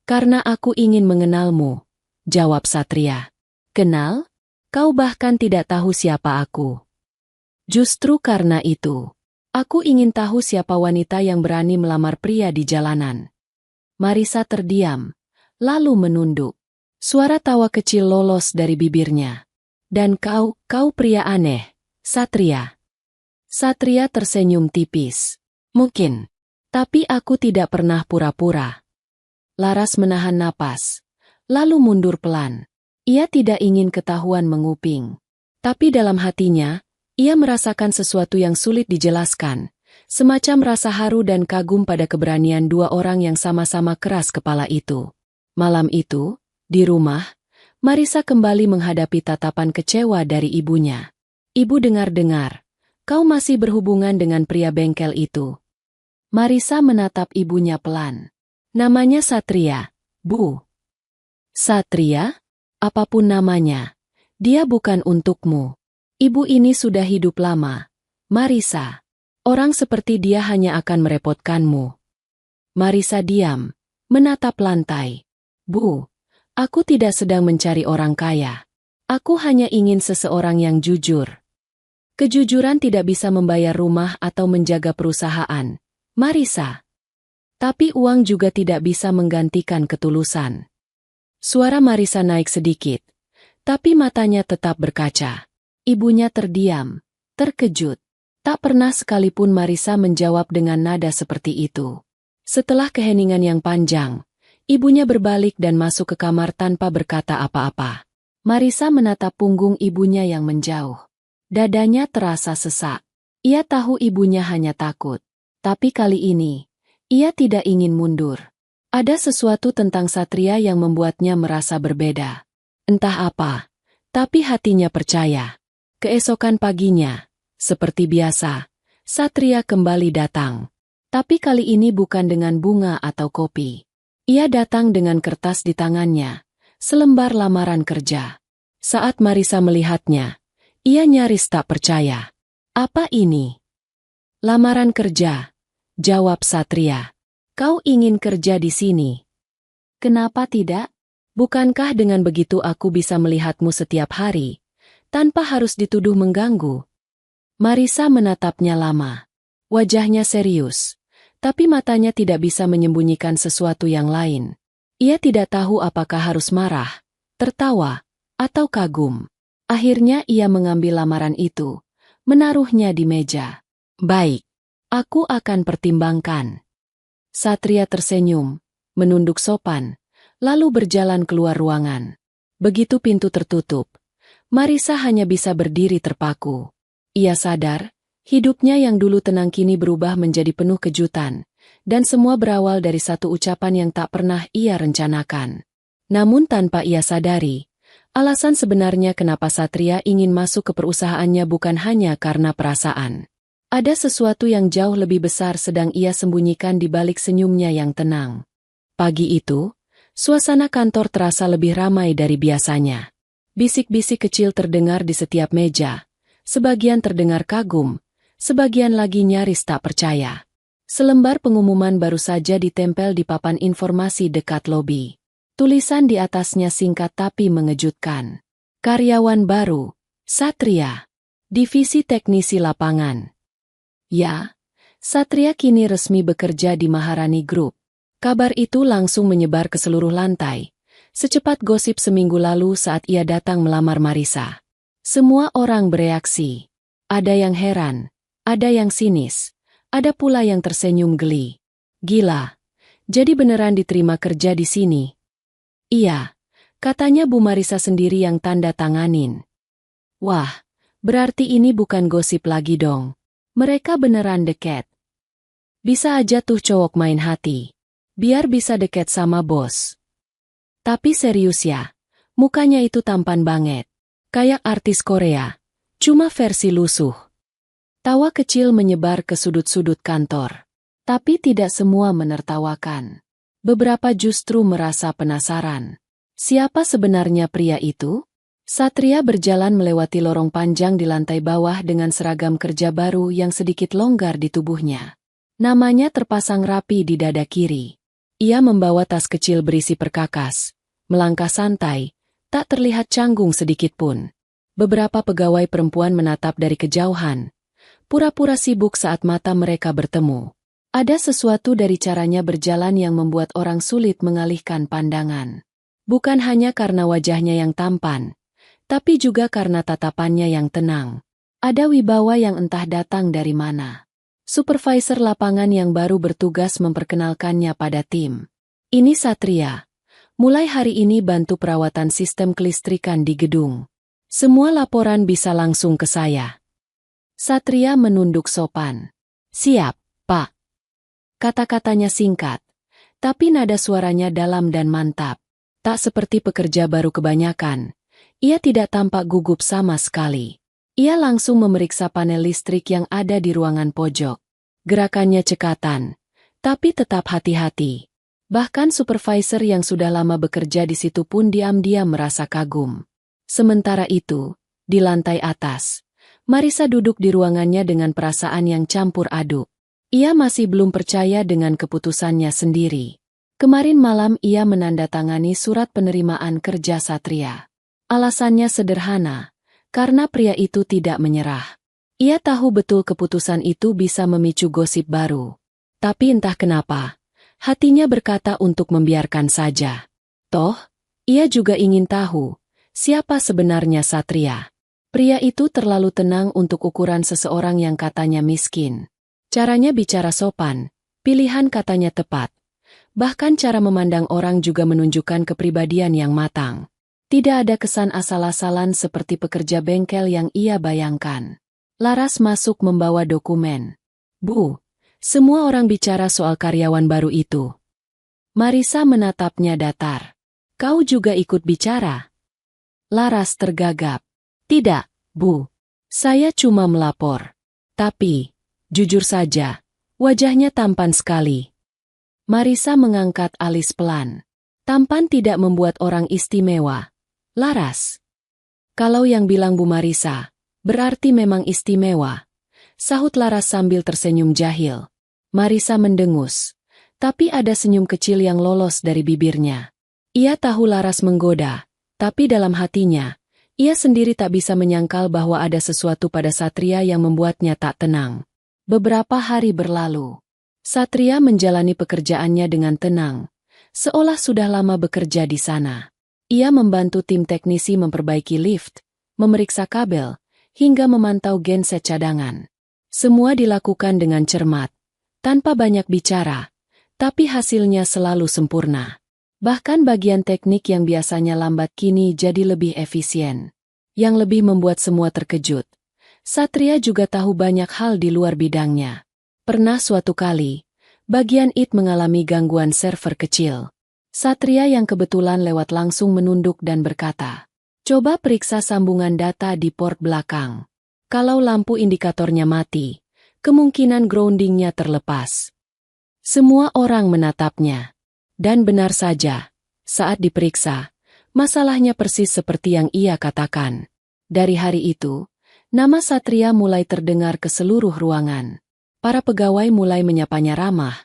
"Karena aku ingin mengenalmu," jawab Satria. "Kenal? Kau bahkan tidak tahu siapa aku." "Justru karena itu, aku ingin tahu siapa wanita yang berani melamar pria di jalanan." Marisa terdiam, lalu menunduk. Suara tawa kecil lolos dari bibirnya. "Dan kau pria aneh, Satria." Satria tersenyum tipis. "Mungkin. Tapi aku tidak pernah pura-pura." Laras menahan napas, lalu mundur pelan. Ia tidak ingin ketahuan menguping. Tapi dalam hatinya, ia merasakan sesuatu yang sulit dijelaskan. Semacam rasa haru dan kagum pada keberanian dua orang yang sama-sama keras kepala itu. Malam itu, di rumah, Marisa kembali menghadapi tatapan kecewa dari ibunya. "Ibu dengar-dengar, kau masih berhubungan dengan pria bengkel itu." Marisa menatap ibunya pelan. "Namanya Satria, Bu." "Satria? Apapun namanya, dia bukan untukmu. Ibu ini sudah hidup lama, Marisa. Orang seperti dia hanya akan merepotkanmu." Marisa diam, menatap lantai. "Bu, aku tidak sedang mencari orang kaya. Aku hanya ingin seseorang yang jujur." Kejujuran tidak bisa membayar rumah atau menjaga perusahaan, Marisa. Tapi uang juga tidak bisa menggantikan ketulusan. Suara Marisa naik sedikit, tapi matanya tetap berkaca. Ibunya terdiam, terkejut. Tak pernah sekalipun Marisa menjawab dengan nada seperti itu. Setelah keheningan yang panjang, ibunya berbalik dan masuk ke kamar tanpa berkata apa-apa. Marisa menatap punggung ibunya yang menjauh. Dadanya terasa sesak. Ia tahu ibunya hanya takut. Tapi kali ini, ia tidak ingin mundur. Ada sesuatu tentang Satria yang membuatnya merasa berbeda. Entah apa, tapi hatinya percaya. Keesokan paginya, seperti biasa, Satria kembali datang. Tapi kali ini bukan dengan bunga atau kopi. Ia datang dengan kertas di tangannya, selembar lamaran kerja. Saat Marisa melihatnya, ia nyaris tak percaya. "Apa ini?" "Lamaran kerja," jawab Satria. "Kau ingin kerja di sini? Kenapa tidak? Bukankah dengan begitu aku bisa melihatmu setiap hari, tanpa harus dituduh mengganggu?" Marisa menatapnya lama. Wajahnya serius, tapi matanya tidak bisa menyembunyikan sesuatu yang lain. Ia tidak tahu apakah harus marah, tertawa, atau kagum. Akhirnya ia mengambil lamaran itu, menaruhnya di meja. "Baik, aku akan pertimbangkan." Satria tersenyum, menunduk sopan, lalu berjalan keluar ruangan. Begitu pintu tertutup, Marisa hanya bisa berdiri terpaku. Ia sadar, hidupnya yang dulu tenang kini berubah menjadi penuh kejutan, dan semua berawal dari satu ucapan yang tak pernah ia rencanakan. Namun tanpa ia sadari, alasan sebenarnya kenapa Satria ingin masuk ke perusahaannya bukan hanya karena perasaan. Ada sesuatu yang jauh lebih besar sedang ia sembunyikan di balik senyumnya yang tenang. Pagi itu, suasana kantor terasa lebih ramai dari biasanya. Bisik-bisik kecil terdengar di setiap meja. Sebagian terdengar kagum, sebagian lagi nyaris tak percaya. Selembar pengumuman baru saja ditempel di papan informasi dekat lobi. Tulisan di atasnya singkat tapi mengejutkan. Karyawan baru, Satria. Divisi Teknisi Lapangan. Ya, Satria kini resmi bekerja di Maharani Group. Kabar itu langsung menyebar ke seluruh lantai, secepat gosip seminggu lalu saat ia datang melamar Marisa. Semua orang bereaksi. Ada yang heran, ada yang sinis, ada pula yang tersenyum geli. Gila, jadi beneran diterima kerja di sini? Iya, katanya Bu Marisa sendiri yang tanda tanganin. Wah, berarti ini bukan gosip lagi dong. Mereka beneran deket. Bisa aja tuh cowok main hati. Biar bisa deket sama bos. Tapi serius ya, mukanya itu tampan banget. Kayak artis Korea, cuma versi lusuh. Tawa kecil menyebar ke sudut-sudut kantor. Tapi tidak semua menertawakan. Beberapa justru merasa penasaran. Siapa sebenarnya pria itu? Satria berjalan melewati lorong panjang di lantai bawah dengan seragam kerja baru yang sedikit longgar di tubuhnya. Namanya terpasang rapi di dada kiri. Ia membawa tas kecil berisi perkakas. Melangkah santai, tak terlihat canggung sedikitpun. Beberapa pegawai perempuan menatap dari kejauhan. Pura-pura sibuk saat mata mereka bertemu. Ada sesuatu dari caranya berjalan yang membuat orang sulit mengalihkan pandangan. Bukan hanya karena wajahnya yang tampan, tapi juga karena tatapannya yang tenang. Ada wibawa yang entah datang dari mana. Supervisor lapangan yang baru bertugas memperkenalkannya pada tim. Ini Satria. Mulai hari ini bantu perawatan sistem kelistrikan di gedung. Semua laporan bisa langsung ke saya. Satria menunduk sopan. Siap, Pak. Kata-katanya singkat, tapi nada suaranya dalam dan mantap. Tak seperti pekerja baru kebanyakan. Ia tidak tampak gugup sama sekali. Ia langsung memeriksa panel listrik yang ada di ruangan pojok. Gerakannya cekatan, tapi tetap hati-hati. Bahkan supervisor yang sudah lama bekerja di situ pun diam-diam merasa kagum. Sementara itu, di lantai atas, Marisa duduk di ruangannya dengan perasaan yang campur aduk. Ia masih belum percaya dengan keputusannya sendiri. Kemarin malam ia menandatangani surat penerimaan kerja Satria. Alasannya sederhana, karena pria itu tidak menyerah. Ia tahu betul keputusan itu bisa memicu gosip baru. Tapi entah kenapa, hatinya berkata untuk membiarkan saja. Toh, ia juga ingin tahu, siapa sebenarnya Satria. Pria itu terlalu tenang untuk ukuran seseorang yang katanya miskin. Caranya bicara sopan, pilihan katanya tepat. Bahkan cara memandang orang juga menunjukkan kepribadian yang matang. Tidak ada kesan asal-asalan seperti pekerja bengkel yang ia bayangkan. Laras masuk membawa dokumen. Bu, semua orang bicara soal karyawan baru itu. Marisa menatapnya datar. Kau juga ikut bicara? Laras tergagap. Tidak, Bu. Saya cuma melapor. Tapi, jujur saja, wajahnya tampan sekali. Marisa mengangkat alis pelan. Tampan tidak membuat orang istimewa. Laras. Kalau yang bilang Bu Marisa, berarti memang istimewa. Sahut Laras sambil tersenyum jahil. Marisa mendengus. Tapi ada senyum kecil yang lolos dari bibirnya. Ia tahu Laras menggoda, tapi dalam hatinya, ia sendiri tak bisa menyangkal bahwa ada sesuatu pada Satria yang membuatnya tak tenang. Beberapa hari berlalu. Satria menjalani pekerjaannya dengan tenang, seolah sudah lama bekerja di sana. Ia membantu tim teknisi memperbaiki lift, memeriksa kabel, hingga memantau genset cadangan. Semua dilakukan dengan cermat, tanpa banyak bicara, tapi hasilnya selalu sempurna. Bahkan bagian teknik yang biasanya lambat kini jadi lebih efisien. Yang lebih membuat semua terkejut, Satria juga tahu banyak hal di luar bidangnya. Pernah suatu kali, bagian IT mengalami gangguan server kecil. Satria yang kebetulan lewat langsung menunduk dan berkata, "Coba periksa sambungan data di port belakang. Kalau lampu indikatornya mati, kemungkinan groundingnya terlepas." Semua orang menatapnya. Dan benar saja, saat diperiksa, masalahnya persis seperti yang ia katakan. Dari hari itu, nama Satria mulai terdengar ke seluruh ruangan. Para pegawai mulai menyapanya ramah.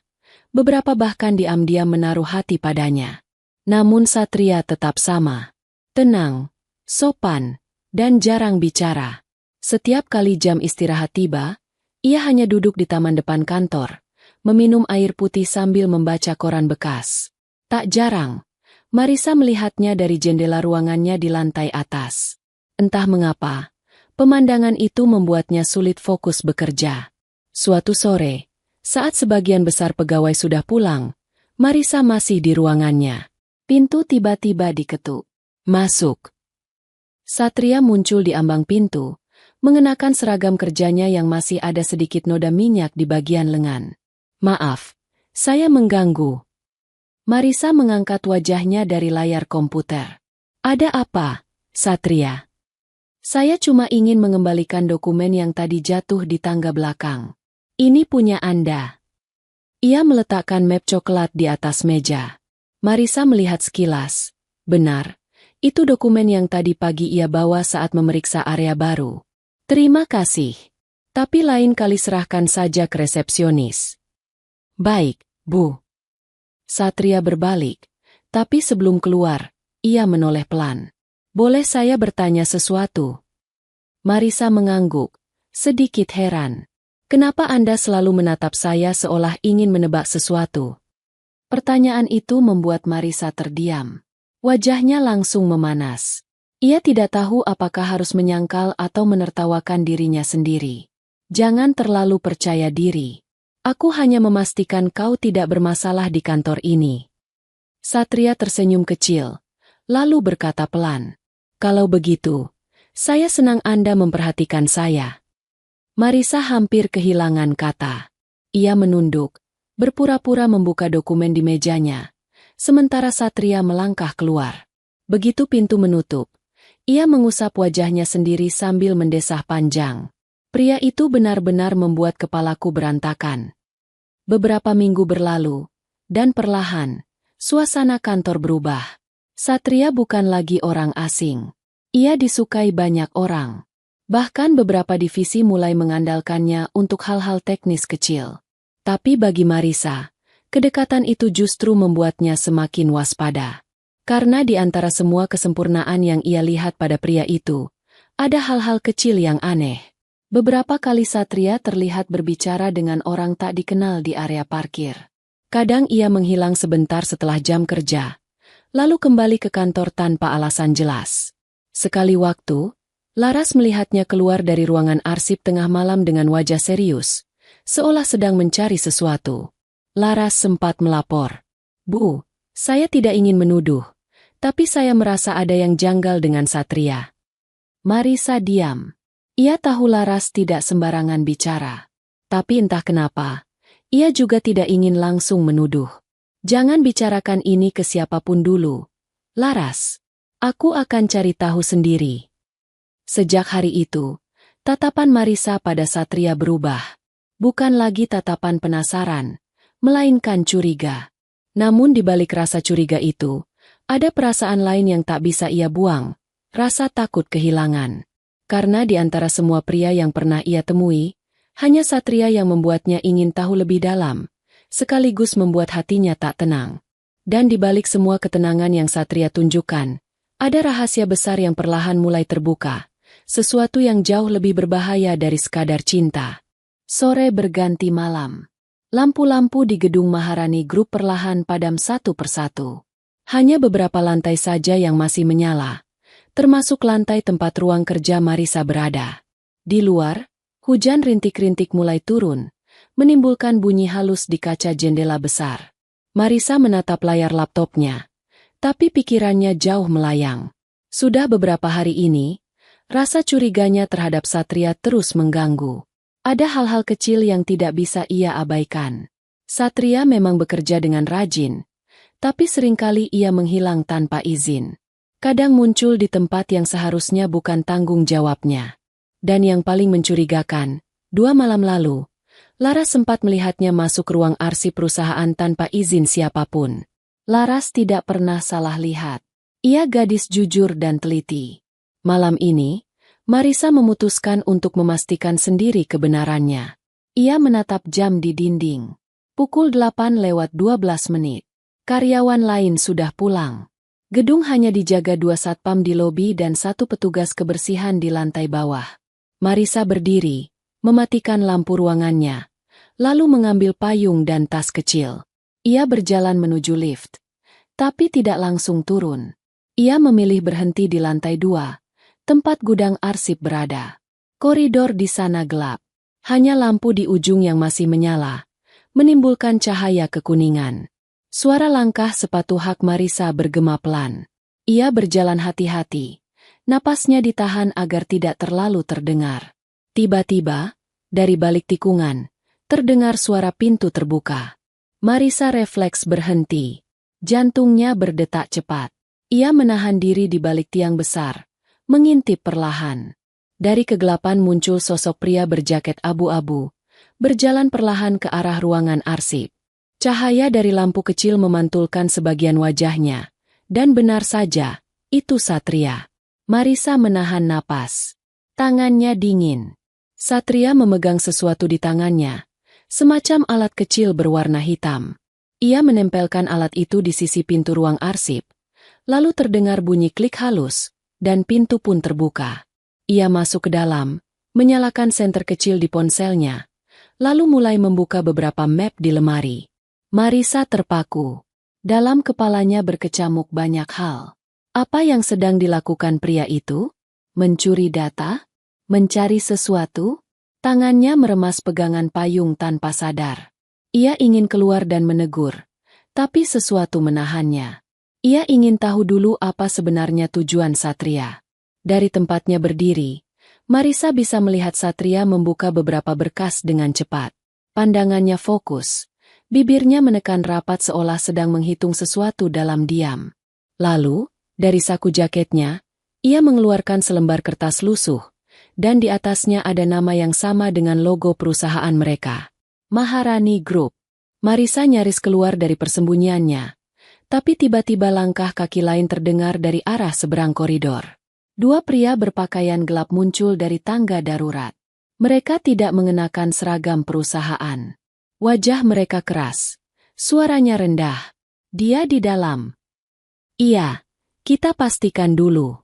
Beberapa bahkan diam-diam menaruh hati padanya. Namun Satria tetap sama. Tenang, sopan, dan jarang bicara. Setiap kali jam istirahat tiba, ia hanya duduk di taman depan kantor, meminum air putih sambil membaca koran bekas. Tak jarang, Marisa melihatnya dari jendela ruangannya di lantai atas. Entah mengapa, pemandangan itu membuatnya sulit fokus bekerja. Suatu sore, saat sebagian besar pegawai sudah pulang, Marisa masih di ruangannya. Pintu tiba-tiba diketuk. "Masuk." Satria muncul di ambang pintu, mengenakan seragam kerjanya yang masih ada sedikit noda minyak di bagian lengan. "Maaf, saya mengganggu." Marisa mengangkat wajahnya dari layar komputer. "Ada apa, Satria?" "Saya cuma ingin mengembalikan dokumen yang tadi jatuh di tangga belakang. Ini punya Anda." Ia meletakkan map coklat di atas meja. Marisa melihat sekilas. Benar, itu dokumen yang tadi pagi ia bawa saat memeriksa area baru. "Terima kasih. Tapi lain kali serahkan saja ke resepsionis." "Baik, Bu." Satria berbalik, tapi sebelum keluar, ia menoleh pelan. "Boleh saya bertanya sesuatu?" Marisa mengangguk, sedikit heran. "Kenapa Anda selalu menatap saya seolah ingin menebak sesuatu?" Pertanyaan itu membuat Marisa terdiam. Wajahnya langsung memanas. Ia tidak tahu apakah harus menyangkal atau menertawakan dirinya sendiri. "Jangan terlalu percaya diri. Aku hanya memastikan kau tidak bermasalah di kantor ini." Satria tersenyum kecil, lalu berkata pelan, "Kalau begitu, saya senang Anda memperhatikan saya." Marisa hampir kehilangan kata. Ia menunduk, berpura-pura membuka dokumen di mejanya, sementara Satria melangkah keluar. Begitu pintu menutup, ia mengusap wajahnya sendiri sambil mendesah panjang. Pria itu benar-benar membuat kepalaku berantakan. Beberapa minggu berlalu, dan perlahan, suasana kantor berubah. Satria bukan lagi orang asing. Ia disukai banyak orang. Bahkan beberapa divisi mulai mengandalkannya untuk hal-hal teknis kecil. Tapi bagi Marisa, kedekatan itu justru membuatnya semakin waspada. Karena di antara semua kesempurnaan yang ia lihat pada pria itu, ada hal-hal kecil yang aneh. Beberapa kali Satria terlihat berbicara dengan orang tak dikenal di area parkir. Kadang ia menghilang sebentar setelah jam kerja, lalu kembali ke kantor tanpa alasan jelas. Sekali waktu, Laras melihatnya keluar dari ruangan arsip tengah malam dengan wajah serius, seolah sedang mencari sesuatu. Laras sempat melapor, "Bu, saya tidak ingin menuduh, tapi saya merasa ada yang janggal dengan Satria." Marisa diam. Ia tahu Laras tidak sembarangan bicara. Tapi entah kenapa, ia juga tidak ingin langsung menuduh. "Jangan bicarakan ini ke siapapun dulu, Laras. Aku akan cari tahu sendiri." Sejak hari itu, tatapan Marisa pada Satria berubah. Bukan lagi tatapan penasaran, melainkan curiga. Namun di balik rasa curiga itu, ada perasaan lain yang tak bisa ia buang, rasa takut kehilangan. Karena di antara semua pria yang pernah ia temui, hanya Satria yang membuatnya ingin tahu lebih dalam, sekaligus membuat hatinya tak tenang. Dan di balik semua ketenangan yang Satria tunjukkan, ada rahasia besar yang perlahan mulai terbuka, sesuatu yang jauh lebih berbahaya dari sekadar cinta. Sore berganti malam. Lampu-lampu di gedung Maharani Group perlahan padam satu persatu. Hanya beberapa lantai saja yang masih menyala, termasuk lantai tempat ruang kerja Marisa berada. Di luar, hujan rintik-rintik mulai turun, menimbulkan bunyi halus di kaca jendela besar. Marisa menatap layar laptopnya, tapi pikirannya jauh melayang. Sudah beberapa hari ini, Rasa curiganya terhadap Satria terus mengganggu. Ada hal-hal kecil yang tidak bisa ia abaikan. Satria memang bekerja dengan rajin, tapi seringkali ia menghilang tanpa izin. Kadang muncul di tempat yang seharusnya bukan tanggung jawabnya. Dan yang paling mencurigakan, 2 malam lalu, Laras sempat melihatnya masuk ruang arsip perusahaan tanpa izin siapapun. Laras tidak pernah salah lihat. Ia gadis jujur dan teliti. Malam ini, Marisa memutuskan untuk memastikan sendiri kebenarannya. Ia menatap jam di dinding. Pukul 8:12 menit. Karyawan lain sudah pulang. Gedung hanya dijaga 2 satpam di lobi dan 1 petugas kebersihan di lantai bawah. Marisa berdiri, mematikan lampu ruangannya, lalu mengambil payung dan tas kecil. Ia berjalan menuju lift, tapi tidak langsung turun. Ia memilih berhenti di lantai 2, tempat gudang arsip berada. Koridor di sana gelap. Hanya lampu di ujung yang masih menyala, menimbulkan cahaya kekuningan. Suara langkah sepatu hak Marisa bergema pelan. Ia berjalan hati-hati. Napasnya ditahan agar tidak terlalu terdengar. Tiba-tiba, dari balik tikungan, terdengar suara pintu terbuka. Marisa refleks berhenti. Jantungnya berdetak cepat. Ia menahan diri di balik tiang besar, mengintip perlahan. Dari kegelapan muncul sosok pria berjaket abu-abu, berjalan perlahan ke arah ruangan arsip. Cahaya dari lampu kecil memantulkan sebagian wajahnya, dan benar saja, itu Satria. Marisa menahan napas. Tangannya dingin. Satria memegang sesuatu di tangannya, semacam alat kecil berwarna hitam. Ia menempelkan alat itu di sisi pintu ruang arsip, lalu terdengar bunyi klik halus, dan pintu pun terbuka. Ia masuk ke dalam, menyalakan senter kecil di ponselnya, lalu mulai membuka beberapa map di lemari. Marisa terpaku. Dalam kepalanya berkecamuk banyak hal. Apa yang sedang dilakukan pria itu? Mencuri data? Mencari sesuatu? Tangannya meremas pegangan payung tanpa sadar. Ia ingin keluar dan menegur, tapi sesuatu menahannya. Ia ingin tahu dulu apa sebenarnya tujuan Satria. Dari tempatnya berdiri, Marisa bisa melihat Satria membuka beberapa berkas dengan cepat. Pandangannya fokus. Bibirnya menekan rapat seolah sedang menghitung sesuatu dalam diam. Lalu, dari saku jaketnya, ia mengeluarkan selembar kertas lusuh, dan di atasnya ada nama yang sama dengan logo perusahaan mereka. Maharani Group. Marisa nyaris keluar dari persembunyiannya, tapi tiba-tiba langkah kaki lain terdengar dari arah seberang koridor. 2 pria berpakaian gelap muncul dari tangga darurat. Mereka tidak mengenakan seragam perusahaan. Wajah mereka keras. Suaranya rendah. Dia di dalam. Iya, kita pastikan dulu.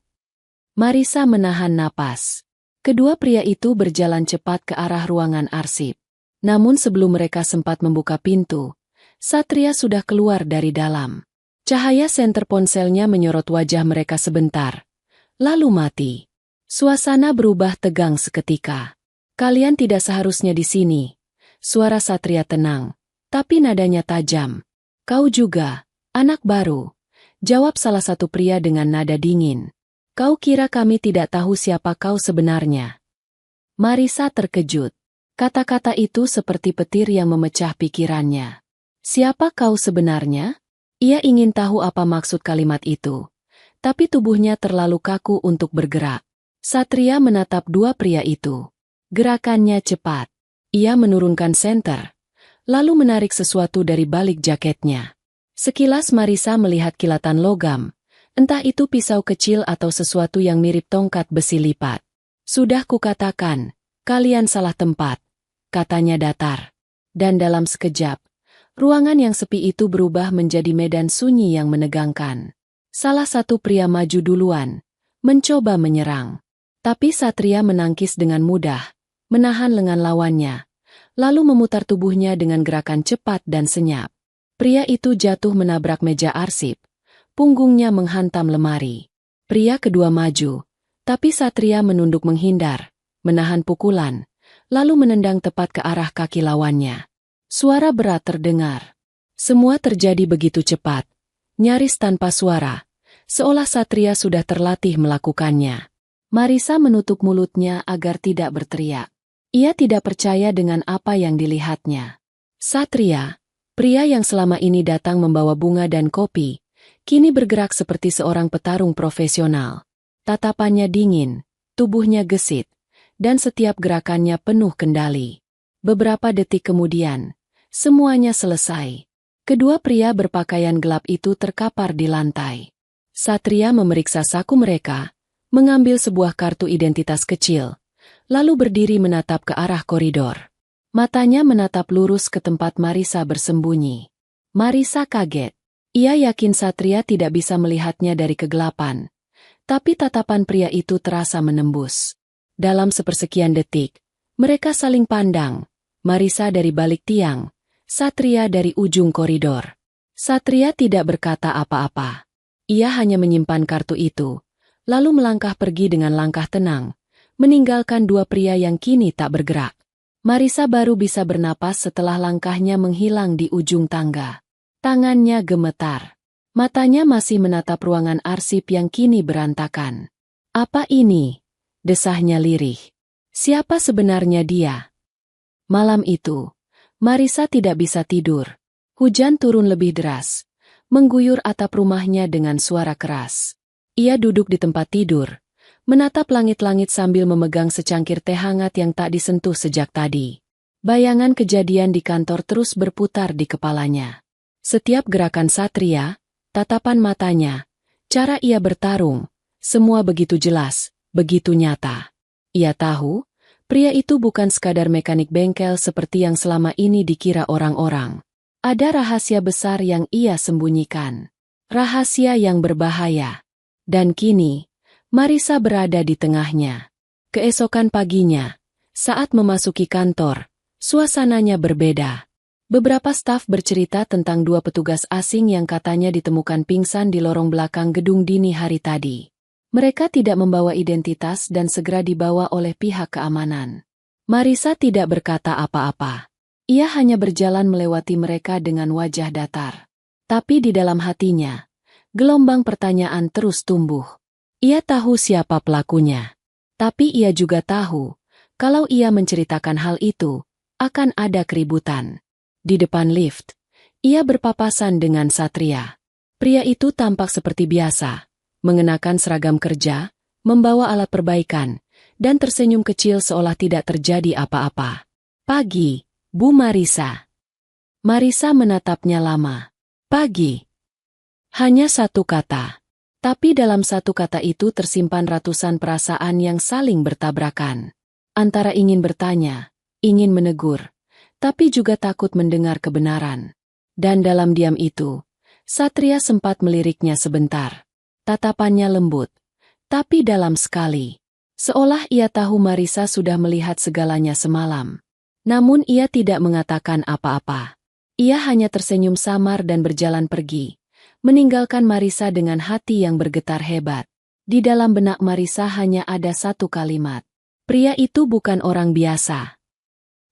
Marisa menahan napas. Kedua pria itu berjalan cepat ke arah ruangan arsip. Namun sebelum mereka sempat membuka pintu, Satria sudah keluar dari dalam. Cahaya senter ponselnya menyorot wajah mereka sebentar, lalu mati. Suasana berubah tegang seketika. Kalian tidak seharusnya di sini. Suara Satria tenang, tapi nadanya tajam. Kau juga, anak baru, jawab salah satu pria dengan nada dingin. Kau kira kami tidak tahu siapa kau sebenarnya? Marisa terkejut. Kata-kata itu seperti petir yang memecah pikirannya. Siapa kau sebenarnya? Ia ingin tahu apa maksud kalimat itu. Tapi tubuhnya terlalu kaku untuk bergerak. Satria menatap 2 pria itu. Gerakannya cepat. Ia menurunkan senter, lalu menarik sesuatu dari balik jaketnya. Sekilas Marisa melihat kilatan logam. Entah itu pisau kecil atau sesuatu yang mirip tongkat besi lipat. Sudah kukatakan, kalian salah tempat, katanya datar. Dan dalam sekejap, ruangan yang sepi itu berubah menjadi medan sunyi yang menegangkan. Salah satu pria maju duluan, mencoba menyerang. Tapi Satria menangkis dengan mudah, menahan lengan lawannya, lalu memutar tubuhnya dengan gerakan cepat dan senyap. Pria itu jatuh menabrak meja arsip. Punggungnya menghantam lemari. Pria kedua maju, tapi Satria menunduk menghindar, menahan pukulan, lalu menendang tepat ke arah kaki lawannya. Suara berat terdengar. Semua terjadi begitu cepat, nyaris tanpa suara, seolah Satria sudah terlatih melakukannya. Marisa menutup mulutnya agar tidak berteriak. Ia tidak percaya dengan apa yang dilihatnya. Satria, pria yang selama ini datang membawa bunga dan kopi, kini bergerak seperti seorang petarung profesional. Tatapannya dingin, tubuhnya gesit, dan setiap gerakannya penuh kendali. Beberapa detik kemudian, semuanya selesai. Kedua pria berpakaian gelap itu terkapar di lantai. Satria memeriksa saku mereka, mengambil sebuah kartu identitas kecil, lalu berdiri menatap ke arah koridor. Matanya menatap lurus ke tempat Marisa bersembunyi. Marisa kaget. Ia yakin Satria tidak bisa melihatnya dari kegelapan. Tapi tatapan pria itu terasa menembus. Dalam sepersekian detik, mereka saling pandang. Marisa dari balik tiang, Satria dari ujung koridor. Satria tidak berkata apa-apa. Ia hanya menyimpan kartu itu, lalu melangkah pergi dengan langkah tenang, meninggalkan dua pria yang kini tak bergerak. Marisa baru bisa bernapas setelah langkahnya menghilang di ujung tangga. Tangannya gemetar. Matanya masih menatap ruangan arsip yang kini berantakan. Apa ini? Desahnya lirih. Siapa sebenarnya dia? Malam itu, Marisa tidak bisa tidur. Hujan turun lebih deras, mengguyur atap rumahnya dengan suara keras. Ia duduk di tempat tidur, menatap langit-langit sambil memegang secangkir teh hangat yang tak disentuh sejak tadi. Bayangan kejadian di kantor terus berputar di kepalanya. Setiap gerakan Satria, tatapan matanya, cara ia bertarung, semua begitu jelas, begitu nyata. Ia tahu, pria itu bukan sekadar mekanik bengkel seperti yang selama ini dikira orang-orang. Ada rahasia besar yang ia sembunyikan. Rahasia yang berbahaya. Dan kini, Marisa berada di tengahnya. Keesokan paginya, saat memasuki kantor, suasananya berbeda. Beberapa staf bercerita tentang dua petugas asing yang katanya ditemukan pingsan di lorong belakang gedung dini hari tadi. Mereka tidak membawa identitas dan segera dibawa oleh pihak keamanan. Marisa tidak berkata apa-apa. Ia hanya berjalan melewati mereka dengan wajah datar. Tapi di dalam hatinya, gelombang pertanyaan terus tumbuh. Ia tahu siapa pelakunya. Tapi ia juga tahu, kalau ia menceritakan hal itu, akan ada keributan. Di depan lift, ia berpapasan dengan Satria. Pria itu tampak seperti biasa, mengenakan seragam kerja, membawa alat perbaikan, dan tersenyum kecil seolah tidak terjadi apa-apa. Pagi, Bu Marisa. Marisa menatapnya lama. Pagi. Hanya satu kata. Tapi dalam satu kata itu tersimpan ratusan perasaan yang saling bertabrakan. Antara ingin bertanya, ingin menegur, tapi juga takut mendengar kebenaran. Dan dalam diam itu, Satria sempat meliriknya sebentar. Tatapannya lembut, tapi dalam sekali. Seolah ia tahu Marisa sudah melihat segalanya semalam. Namun ia tidak mengatakan apa-apa. Ia hanya tersenyum samar dan berjalan pergi, meninggalkan Marisa dengan hati yang bergetar hebat. Di dalam benak Marisa hanya ada satu kalimat. Pria itu bukan orang biasa.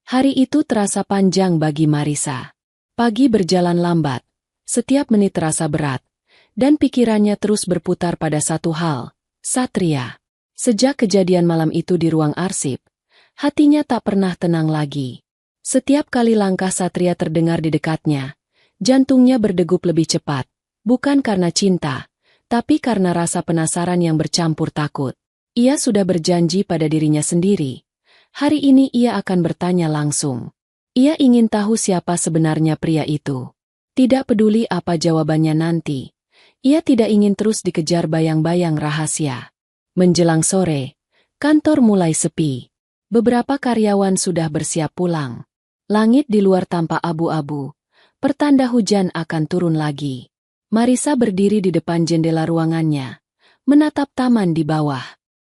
Hari itu terasa panjang bagi Marisa. Pagi berjalan lambat, setiap menit terasa berat, dan pikirannya terus berputar pada satu hal, Satria. Sejak kejadian malam itu di ruang arsip, hatinya tak pernah tenang lagi. Setiap kali langkah Satria terdengar di dekatnya, jantungnya berdegup lebih cepat, bukan karena cinta, tapi karena rasa penasaran yang bercampur takut. Ia sudah berjanji pada dirinya sendiri. Hari ini ia akan bertanya langsung. Ia ingin tahu siapa sebenarnya pria itu. Tidak peduli apa jawabannya nanti. Ia tidak ingin terus dikejar bayang-bayang rahasia. Menjelang sore, kantor mulai sepi. Beberapa karyawan sudah bersiap pulang. Langit di luar tampak abu-abu. Pertanda hujan akan turun lagi. Marisa berdiri di depan jendela ruangannya, menatap taman di bawah.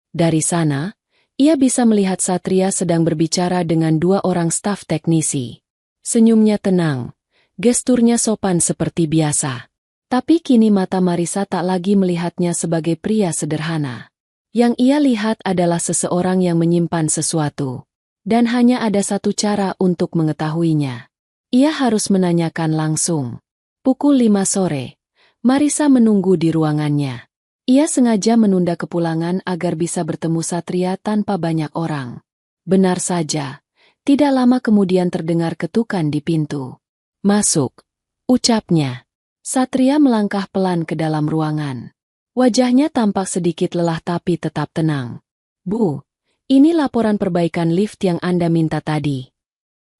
Dari sana, ia bisa melihat Satria sedang berbicara dengan dua orang staf teknisi. Senyumnya tenang, gesturnya sopan seperti biasa. Tapi kini mata Marisa tak lagi melihatnya sebagai pria sederhana. Yang ia lihat adalah seseorang yang menyimpan sesuatu. Dan hanya ada satu cara untuk mengetahuinya. Ia harus menanyakan langsung. Pukul 5 sore, Marisa menunggu di ruangannya. Ia sengaja menunda kepulangan agar bisa bertemu Satria tanpa banyak orang. Benar saja, tidak lama kemudian terdengar ketukan di pintu. "Masuk," ucapnya. Satria melangkah pelan ke dalam ruangan. Wajahnya tampak sedikit lelah tapi tetap tenang. "Bu, ini laporan perbaikan lift yang Anda minta tadi."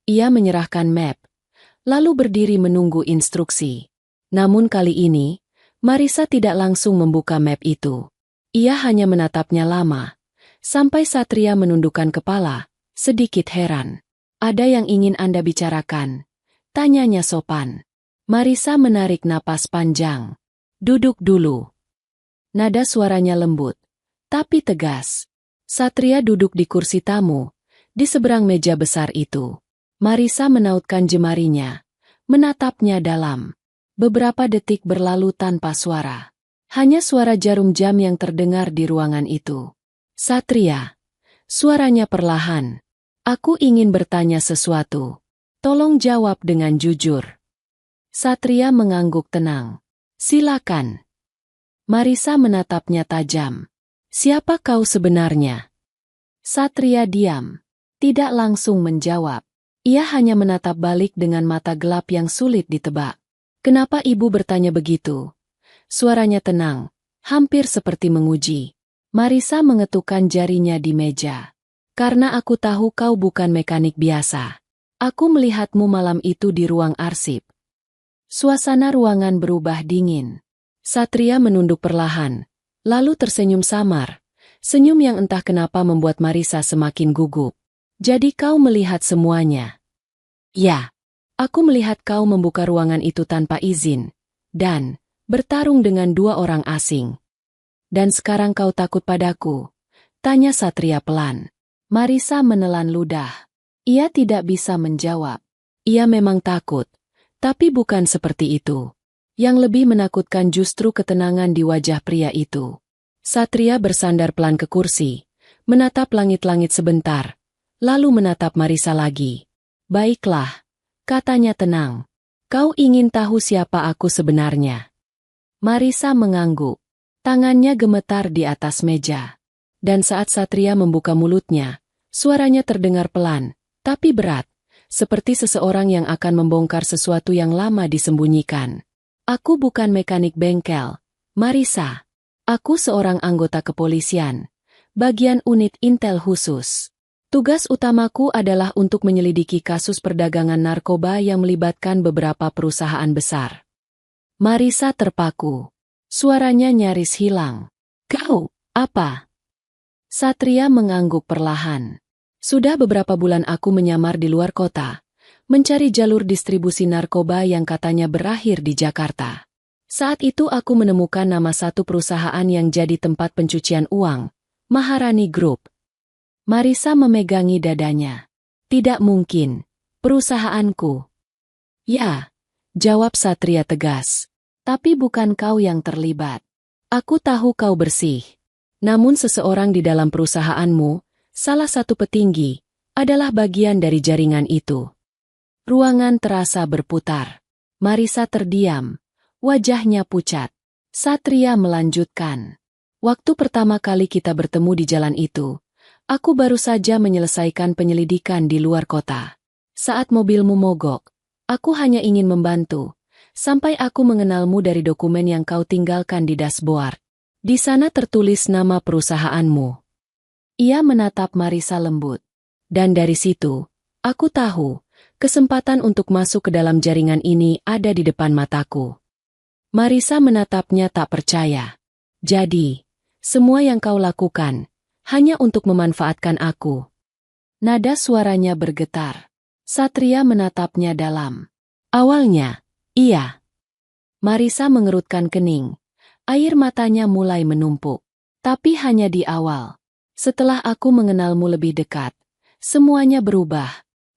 Ia menyerahkan map, lalu berdiri menunggu instruksi. Namun kali ini, Marisa tidak langsung membuka map itu. Ia hanya menatapnya lama, sampai Satria menundukkan kepala, sedikit heran. "Ada yang ingin Anda bicarakan?" tanyanya sopan. Marisa menarik napas panjang. "Duduk dulu." Nada suaranya lembut, tapi tegas. Satria duduk di kursi tamu, di seberang meja besar itu. Marisa menautkan jemarinya, menatapnya dalam. Beberapa detik berlalu tanpa suara. Hanya suara jarum jam yang terdengar di ruangan itu. "Satria," suaranya perlahan. "Aku ingin bertanya sesuatu. Tolong jawab dengan jujur." Satria mengangguk tenang. "Silakan." Marisa menatapnya tajam. "Siapa kau sebenarnya?" Satria diam, tidak langsung menjawab. Ia hanya menatap balik dengan mata gelap yang sulit ditebak. "Kenapa ibu bertanya begitu?" Suaranya tenang, hampir seperti menguji. Marisa mengetukkan jarinya di meja. "Karena aku tahu kau bukan mekanik biasa. Aku melihatmu malam itu di ruang arsip." Suasana ruangan berubah dingin. Satria menunduk perlahan, lalu tersenyum samar. Senyum yang entah kenapa membuat Marisa semakin gugup. "Jadi kau melihat semuanya?" "Ya. Aku melihat kau membuka ruangan itu tanpa izin, dan bertarung dengan 2 orang asing." "Dan sekarang kau takut padaku?" tanya Satria pelan. Marisa menelan ludah. Ia tidak bisa menjawab. Ia memang takut, tapi bukan seperti itu. Yang lebih menakutkan justru ketenangan di wajah pria itu. Satria bersandar pelan ke kursi, menatap langit-langit sebentar, lalu menatap Marisa lagi. "Baiklah," katanya tenang. "Kau ingin tahu siapa aku sebenarnya?" Marisa mengangguk. Tangannya gemetar di atas meja. Dan saat Satria membuka mulutnya, suaranya terdengar pelan, tapi berat, seperti seseorang yang akan membongkar sesuatu yang lama disembunyikan. "Aku bukan mekanik bengkel, Marisa. Aku seorang anggota kepolisian, bagian unit intel khusus. Tugas utamaku adalah untuk menyelidiki kasus perdagangan narkoba yang melibatkan beberapa perusahaan besar." Marisa terpaku. Suaranya nyaris hilang. "Kau, apa?" Satria mengangguk perlahan. "Sudah beberapa bulan aku menyamar di luar kota, mencari jalur distribusi narkoba yang katanya berakhir di Jakarta. Saat itu aku menemukan nama satu perusahaan yang jadi tempat pencucian uang, Maharani Group." Marisa memegangi dadanya. "Tidak mungkin. Perusahaanku." "Ya," jawab Satria tegas. "Tapi bukan kau yang terlibat. Aku tahu kau bersih. Namun seseorang di dalam perusahaanmu, salah satu petinggi, adalah bagian dari jaringan itu." Ruangan terasa berputar. Marisa terdiam. Wajahnya pucat. Satria melanjutkan. "Waktu pertama kali kita bertemu di jalan itu, aku baru saja menyelesaikan penyelidikan di luar kota. Saat mobilmu mogok, aku hanya ingin membantu, sampai aku mengenalmu dari dokumen yang kau tinggalkan di dashboard. Di sana tertulis nama perusahaanmu." Ia menatap Marisa lembut. "Dan dari situ, aku tahu, kesempatan untuk masuk ke dalam jaringan ini ada di depan mataku." Marisa menatapnya tak percaya. "Jadi, semua yang kau lakukan, hanya untuk memanfaatkan aku?" Nada suaranya bergetar. Satria menatapnya dalam. "Awalnya, iya." Marisa mengerutkan kening. Air matanya mulai menumpuk. "Tapi hanya di awal. Setelah aku mengenalmu lebih dekat, semuanya berubah.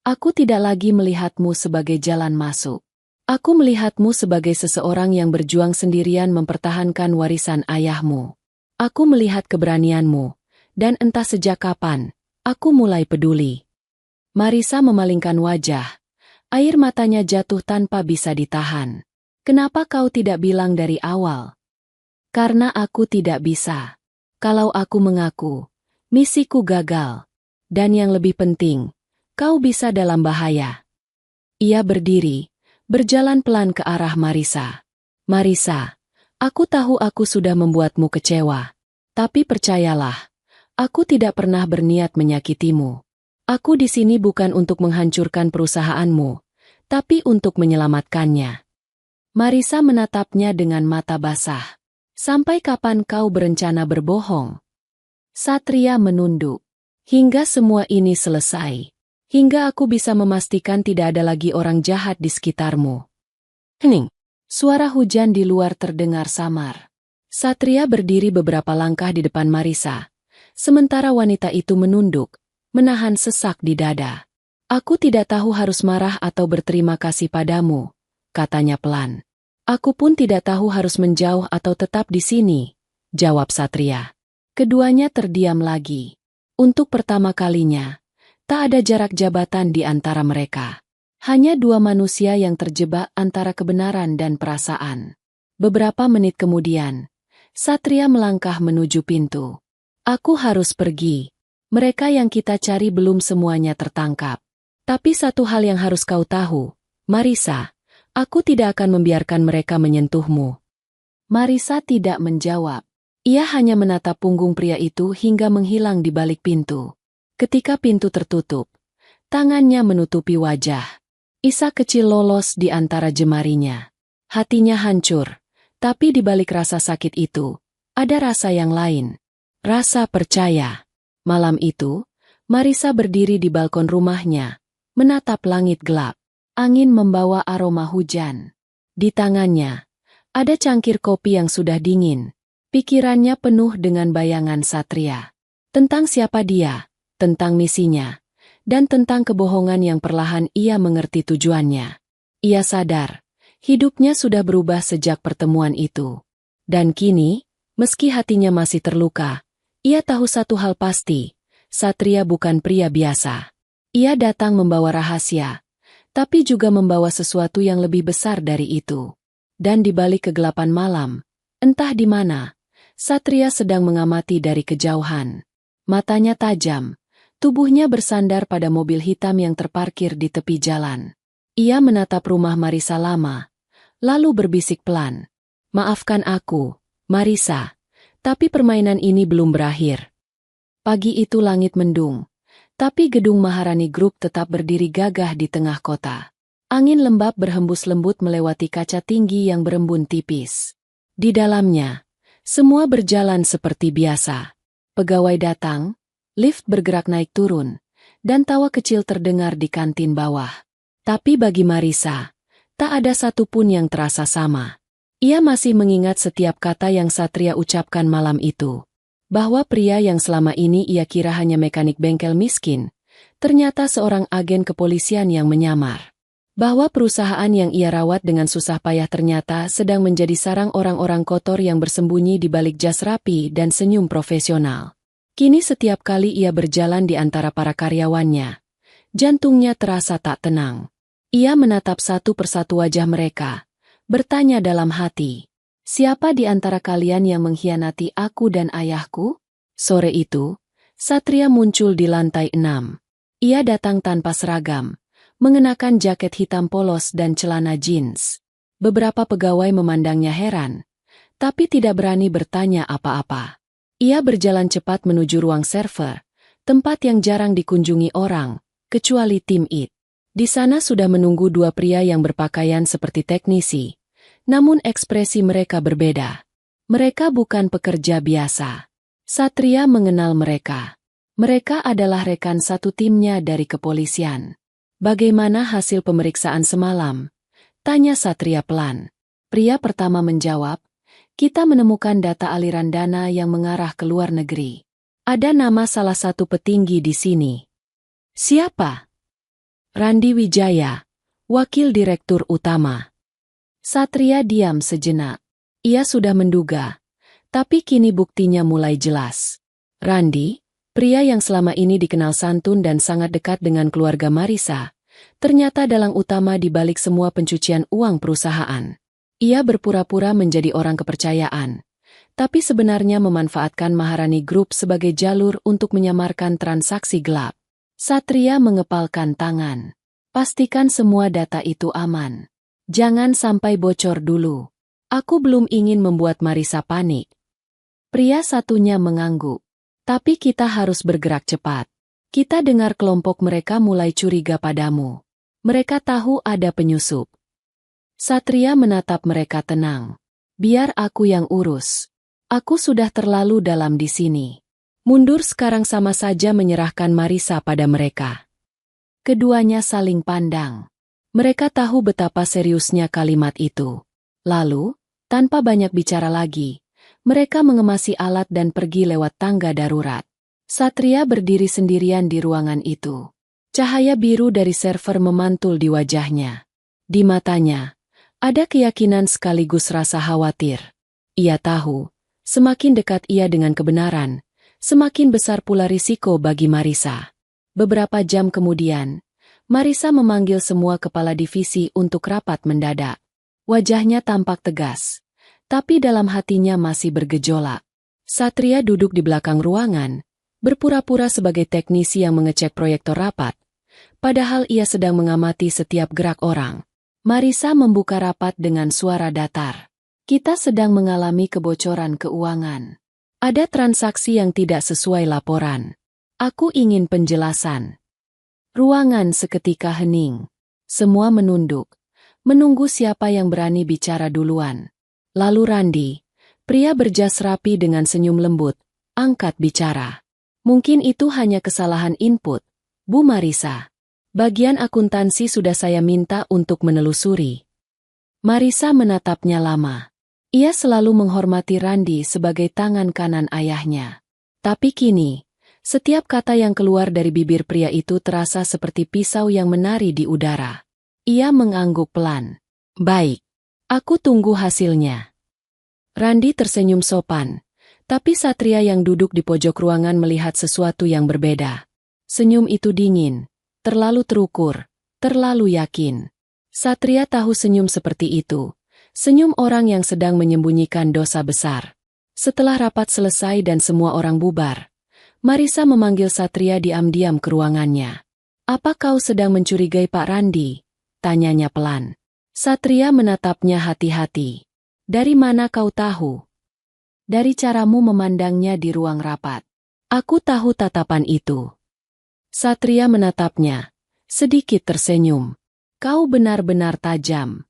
Aku tidak lagi melihatmu sebagai jalan masuk. Aku melihatmu sebagai seseorang yang berjuang sendirian mempertahankan warisan ayahmu. Aku melihat keberanianmu, dan entah sejak kapan, aku mulai peduli." Marisa memalingkan wajah. Air matanya jatuh tanpa bisa ditahan. "Kenapa kau tidak bilang dari awal?" Karena aku tidak bisa. Kalau aku mengaku, misiku gagal. Dan yang lebih penting, kau bisa dalam bahaya. Ia berdiri, berjalan pelan ke arah Marisa. Marisa, aku tahu aku sudah membuatmu kecewa. Tapi percayalah, aku tidak pernah berniat menyakitimu. Aku di sini bukan untuk menghancurkan perusahaanmu, tapi untuk menyelamatkannya. Marisa menatapnya dengan mata basah. Sampai kapan kau berencana berbohong? Satria menunduk. Hingga semua ini selesai. Hingga aku bisa memastikan tidak ada lagi orang jahat di sekitarmu. Hening. Suara hujan di luar terdengar samar. Satria berdiri beberapa langkah di depan Marisa. Sementara wanita itu menunduk, menahan sesak di dada. Aku tidak tahu harus marah atau berterima kasih padamu, katanya pelan. Aku pun tidak tahu harus menjauh atau tetap di sini, jawab Satria. Keduanya terdiam lagi. Untuk pertama kalinya, tak ada jarak jabatan di antara mereka. Hanya dua manusia yang terjebak antara kebenaran dan perasaan. Beberapa menit kemudian, Satria melangkah menuju pintu. Aku harus pergi. Mereka yang kita cari belum semuanya tertangkap. Tapi satu hal yang harus kau tahu, Marisa, aku tidak akan membiarkan mereka menyentuhmu. Marisa tidak menjawab. Ia hanya menatap punggung pria itu hingga menghilang di balik pintu. Ketika pintu tertutup, tangannya menutupi wajah. Isak kecil lolos di antara jemarinya. Hatinya hancur, tapi di balik rasa sakit itu, ada rasa yang lain. Rasa percaya. Malam itu, Marisa berdiri di balkon rumahnya, menatap langit gelap. Angin membawa aroma hujan. Di tangannya, ada cangkir kopi yang sudah dingin. Pikirannya penuh dengan bayangan Satria. Tentang siapa dia, tentang misinya, dan tentang kebohongan yang perlahan ia mengerti tujuannya. Ia sadar, hidupnya sudah berubah sejak pertemuan itu. Dan kini, meski hatinya masih terluka, ia tahu satu hal pasti, Satria bukan pria biasa. Ia datang membawa rahasia, tapi juga membawa sesuatu yang lebih besar dari itu. Dan di balik kegelapan malam, entah di mana, Satria sedang mengamati dari kejauhan. Matanya tajam, tubuhnya bersandar pada mobil hitam yang terparkir di tepi jalan. Ia menatap rumah Marisa lama, lalu berbisik pelan. Maafkan aku, Marisa, tapi permainan ini belum berakhir. Pagi itu langit mendung, tapi gedung Maharani Group tetap berdiri gagah di tengah kota. Angin lembab berhembus lembut melewati kaca tinggi yang berembun tipis. Di dalamnya, semua berjalan seperti biasa. Pegawai datang, lift bergerak naik turun, dan tawa kecil terdengar di kantin bawah. Tapi bagi Marisa, tak ada satupun yang terasa sama. Ia masih mengingat setiap kata yang Satria ucapkan malam itu. Bahwa pria yang selama ini ia kira hanya mekanik bengkel miskin, ternyata seorang agen kepolisian yang menyamar. Bahwa perusahaan yang ia rawat dengan susah payah ternyata sedang menjadi sarang orang-orang kotor yang bersembunyi di balik jas rapi dan senyum profesional. Kini setiap kali ia berjalan di antara para karyawannya, jantungnya terasa tak tenang. Ia menatap satu persatu wajah mereka, bertanya dalam hati, siapa di antara kalian yang mengkhianati aku dan ayahku? Sore itu, Satria muncul di lantai 6. Ia datang tanpa seragam, mengenakan jaket hitam polos dan celana jeans. Beberapa pegawai memandangnya heran, tapi tidak berani bertanya apa-apa. Ia berjalan cepat menuju ruang server, tempat yang jarang dikunjungi orang, kecuali tim IT. Di sana sudah menunggu dua pria yang berpakaian seperti teknisi, namun ekspresi mereka berbeda. Mereka bukan pekerja biasa. Satria mengenal mereka. Mereka adalah rekan satu timnya dari kepolisian. Bagaimana hasil pemeriksaan semalam? Tanya Satria pelan. Pria pertama menjawab, kita menemukan data aliran dana yang mengarah ke luar negeri. Ada nama salah satu petinggi di sini. Siapa? Randi Wijaya, wakil direktur utama. Satria diam sejenak. Ia sudah menduga, tapi kini buktinya mulai jelas. Randi, pria yang selama ini dikenal santun dan sangat dekat dengan keluarga Marisa, ternyata dalang utama di balik semua pencucian uang perusahaan. Ia berpura-pura menjadi orang kepercayaan, tapi sebenarnya memanfaatkan Maharani Group sebagai jalur untuk menyamarkan transaksi gelap. Satria mengepalkan tangan. Pastikan semua data itu aman. Jangan sampai bocor dulu. Aku belum ingin membuat Marisa panik. Pria satunya mengangguk. Tapi kita harus bergerak cepat. Kita dengar kelompok mereka mulai curiga padamu. Mereka tahu ada penyusup. Satria menatap mereka tenang. Biar aku yang urus. Aku sudah terlalu dalam di sini. Mundur sekarang sama saja menyerahkan Marisa pada mereka. Keduanya saling pandang. Mereka tahu betapa seriusnya kalimat itu. Lalu, tanpa banyak bicara lagi, mereka mengemasi alat dan pergi lewat tangga darurat. Satria berdiri sendirian di ruangan itu. Cahaya biru dari server memantul di wajahnya. Di matanya, ada keyakinan sekaligus rasa khawatir. Ia tahu, semakin dekat ia dengan kebenaran, semakin besar pula risiko bagi Marisa. Beberapa jam kemudian, Marisa memanggil semua kepala divisi untuk rapat mendadak. Wajahnya tampak tegas, tapi dalam hatinya masih bergejolak. Satria duduk di belakang ruangan, berpura-pura sebagai teknisi yang mengecek proyektor rapat, padahal ia sedang mengamati setiap gerak orang. Marisa membuka rapat dengan suara datar. Kita sedang mengalami kebocoran keuangan. Ada transaksi yang tidak sesuai laporan. Aku ingin penjelasan. Ruangan seketika hening. Semua menunduk, menunggu siapa yang berani bicara duluan. Lalu Randi, pria berjas rapi dengan senyum lembut, angkat bicara. Mungkin itu hanya kesalahan input, Bu Marisa. Bagian akuntansi sudah saya minta untuk menelusuri. Marisa menatapnya lama. Ia selalu menghormati Randi sebagai tangan kanan ayahnya. Tapi kini, setiap kata yang keluar dari bibir pria itu terasa seperti pisau yang menari di udara. Ia mengangguk pelan. Baik, aku tunggu hasilnya. Randi tersenyum sopan, tapi Satria yang duduk di pojok ruangan melihat sesuatu yang berbeda. Senyum itu dingin, terlalu terukur, terlalu yakin. Satria tahu senyum seperti itu. Senyum orang yang sedang menyembunyikan dosa besar. Setelah rapat selesai dan semua orang bubar, Marisa memanggil Satria diam-diam ke ruangannya. Apa kau sedang mencurigai Pak Randi? Tanyanya pelan. Satria menatapnya hati-hati. Dari mana kau tahu? Dari caramu memandangnya di ruang rapat. Aku tahu tatapan itu. Satria menatapnya, sedikit tersenyum. Kau benar-benar tajam.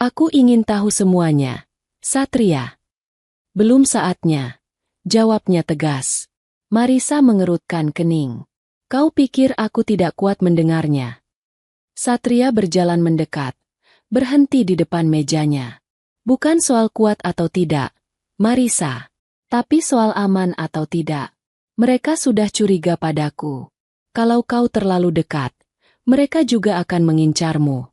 Aku ingin tahu semuanya, Satria. Belum saatnya, jawabnya tegas. Marisa mengerutkan kening. Kau pikir aku tidak kuat mendengarnya? Satria berjalan mendekat, berhenti di depan mejanya. Bukan soal kuat atau tidak, Marisa, tapi soal aman atau tidak. Mereka sudah curiga padaku. Kalau kau terlalu dekat, mereka juga akan mengincarmu.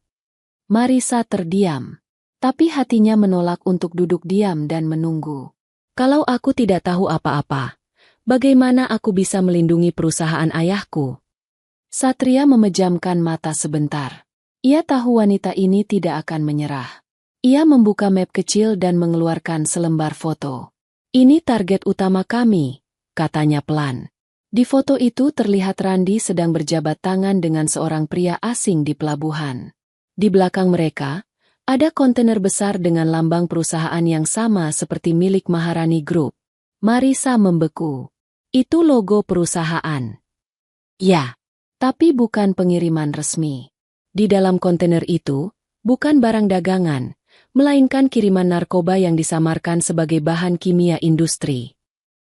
Marisa terdiam, tapi hatinya menolak untuk duduk diam dan menunggu. Kalau aku tidak tahu apa-apa, bagaimana aku bisa melindungi perusahaan ayahku? Satria memejamkan mata sebentar. Ia tahu wanita ini tidak akan menyerah. Ia membuka map kecil dan mengeluarkan selembar foto. Ini target utama kami, katanya pelan. Di foto itu terlihat Randi sedang berjabat tangan dengan seorang pria asing di pelabuhan. Di belakang mereka, ada kontainer besar dengan lambang perusahaan yang sama seperti milik Maharani Group. Marisa membeku. Itu logo perusahaan. Ya, tapi bukan pengiriman resmi. Di dalam kontainer itu, bukan barang dagangan, melainkan kiriman narkoba yang disamarkan sebagai bahan kimia industri.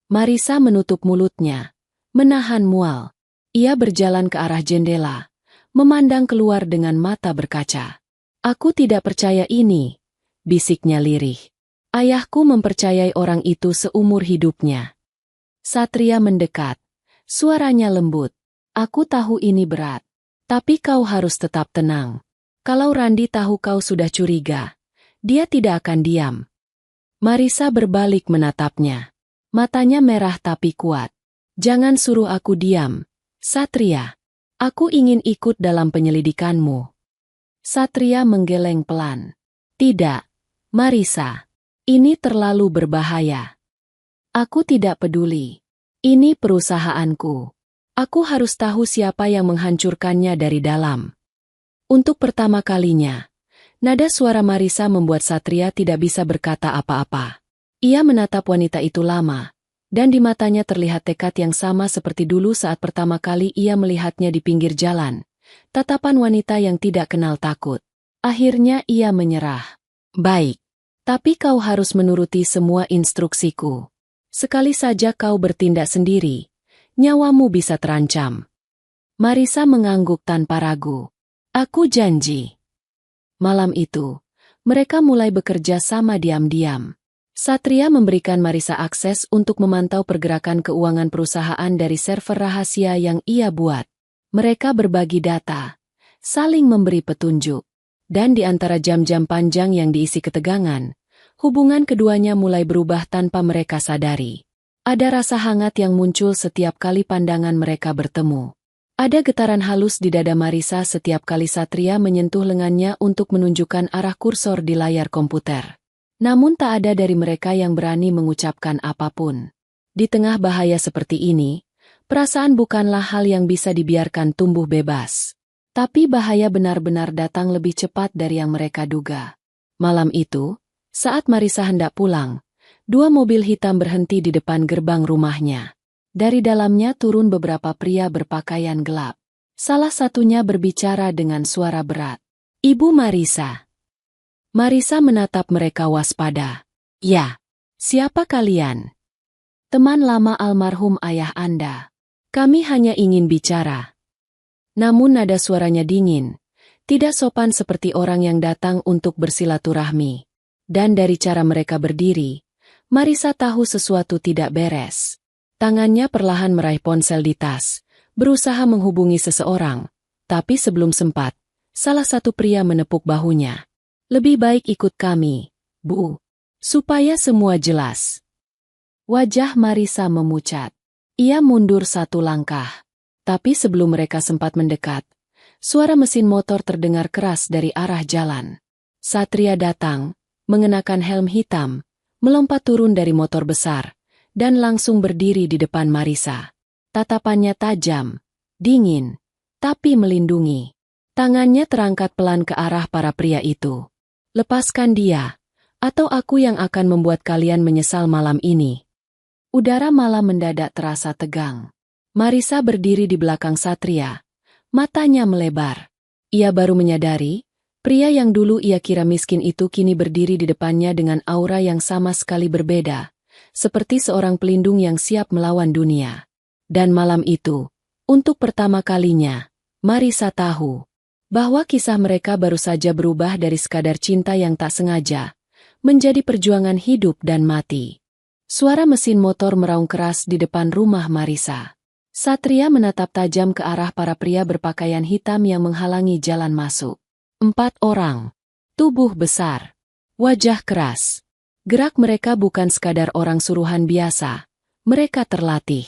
Marisa menutup mulutnya, menahan mual. Ia berjalan ke arah jendela, memandang keluar dengan mata berkaca. Aku tidak percaya ini, bisiknya lirih. Ayahku mempercayai orang itu seumur hidupnya. Satria mendekat, suaranya lembut. Aku tahu ini berat, tapi kau harus tetap tenang. Kalau Randi tahu kau sudah curiga, dia tidak akan diam. Marisa berbalik menatapnya. Matanya merah tapi kuat. Jangan suruh aku diam, Satria. Aku ingin ikut dalam penyelidikanmu. Satria menggeleng pelan. Tidak, Marisa. Ini terlalu berbahaya. Aku tidak peduli. Ini perusahaanku. Aku harus tahu siapa yang menghancurkannya dari dalam. Untuk pertama kalinya, nada suara Marisa membuat Satria tidak bisa berkata apa-apa. Ia menatap wanita itu lama, dan di matanya terlihat tekad yang sama seperti dulu saat pertama kali ia melihatnya di pinggir jalan. Tatapan wanita yang tidak kenal takut. Akhirnya ia menyerah. Baik. Tapi kau harus menuruti semua instruksiku. Sekali saja kau bertindak sendiri, nyawamu bisa terancam. Marisa mengangguk tanpa ragu. Aku janji. Malam itu, mereka mulai bekerja sama diam-diam. Satria memberikan Marisa akses untuk memantau pergerakan keuangan perusahaan dari server rahasia yang ia buat. Mereka berbagi data, saling memberi petunjuk. Dan di antara jam-jam panjang yang diisi ketegangan, hubungan keduanya mulai berubah tanpa mereka sadari. Ada rasa hangat yang muncul setiap kali pandangan mereka bertemu. Ada getaran halus di dada Marisa setiap kali Satria menyentuh lengannya untuk menunjukkan arah kursor di layar komputer. Namun tak ada dari mereka yang berani mengucapkan apapun. Di tengah bahaya seperti ini, perasaan bukanlah hal yang bisa dibiarkan tumbuh bebas. Tapi bahaya benar-benar datang lebih cepat dari yang mereka duga. Malam itu, saat Marisa hendak pulang, dua mobil hitam berhenti di depan gerbang rumahnya. Dari dalamnya turun beberapa pria berpakaian gelap. Salah satunya berbicara dengan suara berat. Ibu Marisa. Marisa menatap mereka waspada. Ya, siapa kalian? Teman lama almarhum ayah Anda. Kami hanya ingin bicara. Namun nada suaranya dingin, tidak sopan seperti orang yang datang untuk bersilaturahmi. Dan dari cara mereka berdiri, Marisa tahu sesuatu tidak beres. Tangannya perlahan meraih ponsel di tas, berusaha menghubungi seseorang. Tapi sebelum sempat, salah satu pria menepuk bahunya. Lebih baik ikut kami, Bu. Supaya semua jelas. Wajah Marisa memucat. Ia mundur satu langkah. Tapi sebelum mereka sempat mendekat, suara mesin motor terdengar keras dari arah jalan. Satria datang, mengenakan helm hitam, melompat turun dari motor besar, dan langsung berdiri di depan Marisa. Tatapannya tajam, dingin, tapi melindungi. Tangannya terangkat pelan ke arah para pria itu. Lepaskan dia, atau aku yang akan membuat kalian menyesal malam ini. Udara malam mendadak terasa tegang. Marisa berdiri di belakang Satria. Matanya melebar. Ia baru menyadari, pria yang dulu ia kira miskin itu kini berdiri di depannya dengan aura yang sama sekali berbeda. Seperti seorang pelindung yang siap melawan dunia. Dan malam itu, untuk pertama kalinya, Marisa tahu bahwa kisah mereka baru saja berubah dari sekadar cinta yang tak sengaja, menjadi perjuangan hidup dan mati. Suara mesin motor meraung keras di depan rumah Marisa. Satria menatap tajam ke arah para pria berpakaian hitam yang menghalangi jalan masuk. 4 orang. Tubuh besar. Wajah keras. Gerak mereka bukan sekadar orang suruhan biasa. Mereka terlatih.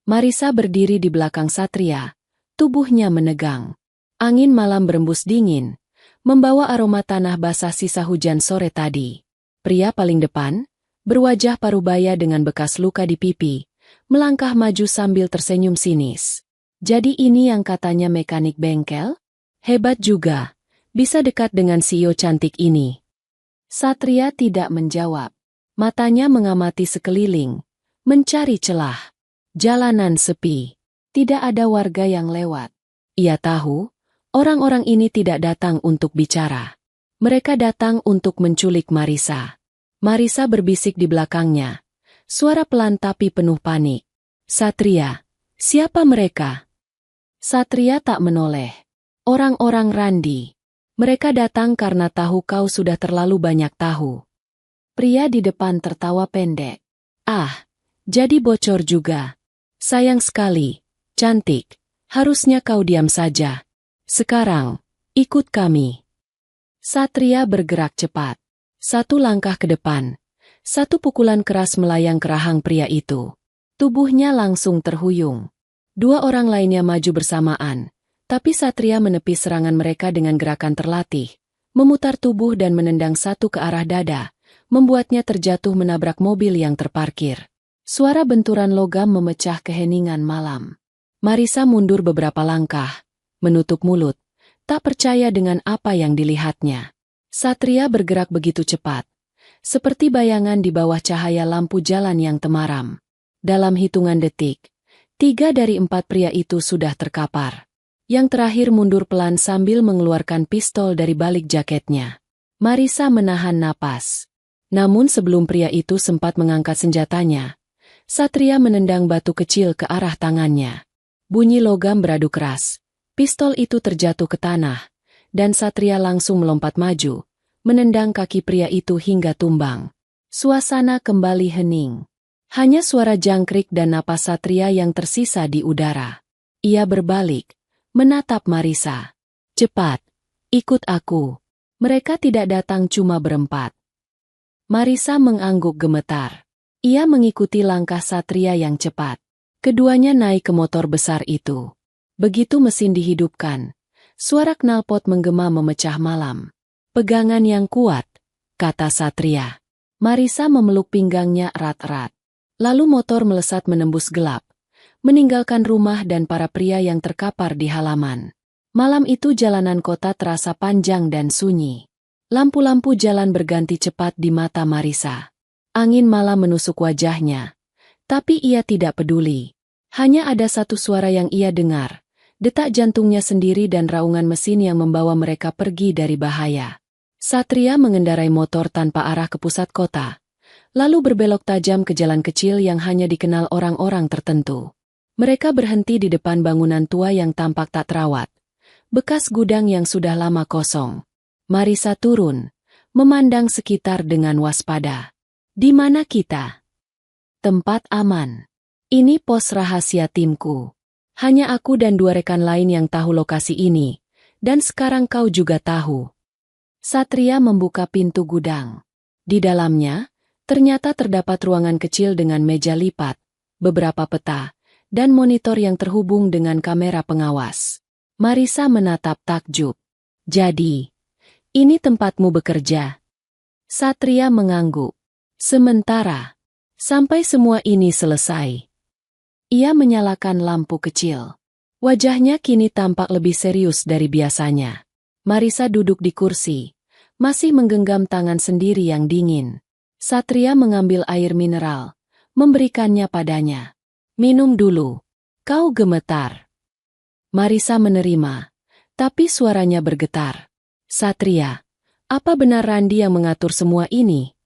Marisa berdiri di belakang Satria. Tubuhnya menegang. Angin malam berembus dingin, membawa aroma tanah basah sisa hujan sore tadi. Pria paling depan, berwajah parubaya dengan bekas luka di pipi, melangkah maju sambil tersenyum sinis. Jadi ini yang katanya mekanik bengkel? Hebat juga, bisa dekat dengan CEO cantik ini. Satria tidak menjawab. Matanya mengamati sekeliling, mencari celah. Jalanan sepi. Tidak ada warga yang lewat. Ia tahu, orang-orang ini tidak datang untuk bicara. Mereka datang untuk menculik Marisa. Marisa berbisik di belakangnya. Suara pelan tapi penuh panik. Satria, siapa mereka? Satria tak menoleh. Orang-orang Randi. Mereka datang karena tahu kau sudah terlalu banyak tahu. Pria di depan tertawa pendek. Ah, jadi bocor juga. Sayang sekali, cantik. Harusnya kau diam saja. Sekarang, ikut kami. Satria bergerak cepat. Satu langkah ke depan. Satu pukulan keras melayang ke rahang pria itu. Tubuhnya langsung terhuyung. 2 orang lainnya maju bersamaan. Tapi Satria menepis serangan mereka dengan gerakan terlatih. Memutar tubuh dan menendang satu ke arah dada. membuatnya terjatuh menabrak mobil yang terparkir. Suara benturan logam memecah keheningan malam. Marisa mundur beberapa langkah, menutup mulut, tak percaya dengan apa yang dilihatnya. Satria bergerak begitu cepat, seperti bayangan di bawah cahaya lampu jalan yang temaram. Dalam hitungan detik, 3 dari 4 pria itu sudah terkapar. Yang terakhir mundur pelan sambil mengeluarkan pistol dari balik jaketnya. Marisa menahan napas. Namun sebelum pria itu sempat mengangkat senjatanya, Satria menendang batu kecil ke arah tangannya. Bunyi logam beradu keras. Pistol itu terjatuh ke tanah, dan Satria langsung melompat maju, menendang kaki pria itu hingga tumbang. Suasana kembali hening. Hanya suara jangkrik dan napas Satria yang tersisa di udara. Ia berbalik, menatap Marisa. Cepat, ikut aku. Mereka tidak datang cuma berempat. Marisa mengangguk gemetar. Ia mengikuti langkah Satria yang cepat. Keduanya naik ke motor besar itu. Begitu mesin dihidupkan, suara knalpot menggema memecah malam. Pegangan yang kuat, kata Satria. Marisa memeluk pinggangnya erat-erat. Lalu motor melesat menembus gelap, meninggalkan rumah dan para pria yang terkapar di halaman. Malam itu jalanan kota terasa panjang dan sunyi. Lampu-lampu jalan berganti cepat di mata Marisa. Angin malam menusuk wajahnya, tapi ia tidak peduli. Hanya ada satu suara yang ia dengar, detak jantungnya sendiri dan raungan mesin yang membawa mereka pergi dari bahaya. Satria mengendarai motor tanpa arah ke pusat kota, lalu berbelok tajam ke jalan kecil yang hanya dikenal orang-orang tertentu. Mereka berhenti di depan bangunan tua yang tampak tak terawat, bekas gudang yang sudah lama kosong. Marisa turun, memandang sekitar dengan waspada. Di mana kita? Tempat aman. Ini pos rahasia timku. Hanya aku dan 2 rekan lain yang tahu lokasi ini, dan sekarang kau juga tahu. Satria membuka pintu gudang. Di dalamnya, ternyata terdapat ruangan kecil dengan meja lipat, beberapa peta, dan monitor yang terhubung dengan kamera pengawas. Marisa menatap takjub. Jadi, ini tempatmu bekerja? Satria mengangguk. Sementara, sampai semua ini selesai. Ia menyalakan lampu kecil. Wajahnya kini tampak lebih serius dari biasanya. Marisa duduk di kursi, masih menggenggam tangan sendiri yang dingin. Satria mengambil air mineral, memberikannya padanya. Minum dulu. Kau gemetar. Marisa menerima, tapi suaranya bergetar. Satria, apa benar Randi yang mengatur semua ini?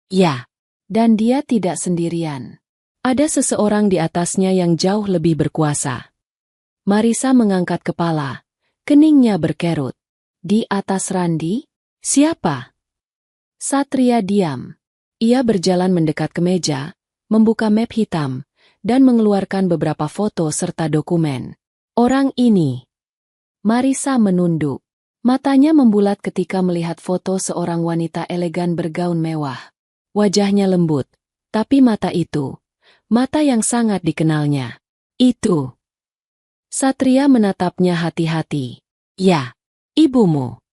Ya, dan dia tidak sendirian. Ada seseorang di atasnya yang jauh lebih berkuasa. Marisa mengangkat kepala, keningnya berkerut. Di atas Randi? Siapa? Satria diam. Ia berjalan mendekat ke meja, membuka map hitam, dan mengeluarkan beberapa foto serta dokumen. Orang ini. Marisa menunduk. Matanya membulat ketika melihat foto seorang wanita elegan bergaun mewah. Wajahnya lembut, tapi mata itu, mata yang sangat dikenalnya. Itu. Satria menatapnya hati-hati. Ya, ibumu.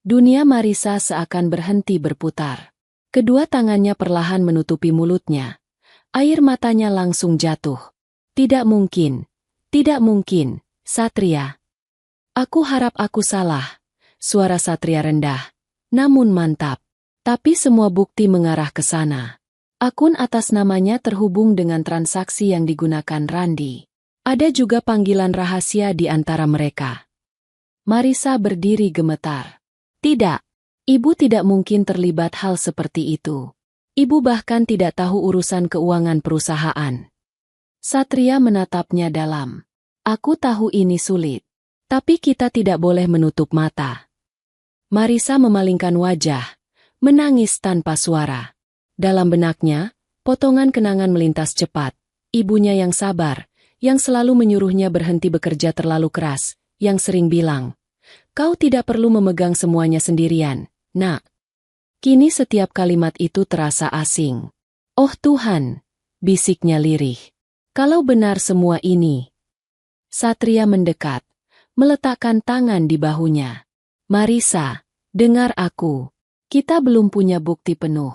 Dunia Marisa seakan berhenti berputar. Kedua tangannya perlahan menutupi mulutnya. Air matanya langsung jatuh. Tidak mungkin, Satria. Aku harap aku salah. Suara Satria rendah, namun mantap. Tapi semua bukti mengarah ke sana. Akun atas namanya terhubung dengan transaksi yang digunakan Randi. Ada juga panggilan rahasia di antara mereka. Marisa berdiri gemetar. Tidak, ibu tidak mungkin terlibat hal seperti itu. Ibu bahkan tidak tahu urusan keuangan perusahaan. Satria menatapnya dalam. Aku tahu ini sulit. Tapi kita tidak boleh menutup mata. Marisa memalingkan wajah, menangis tanpa suara. Dalam benaknya, potongan kenangan melintas cepat. Ibunya yang sabar, yang selalu menyuruhnya berhenti bekerja terlalu keras, yang sering bilang, "Kau tidak perlu memegang semuanya sendirian, nak." Kini setiap kalimat itu terasa asing. Oh Tuhan, bisiknya lirih. Kalau benar semua ini. Satria mendekat, meletakkan tangan di bahunya. Marisa, dengar aku. Kita belum punya bukti penuh.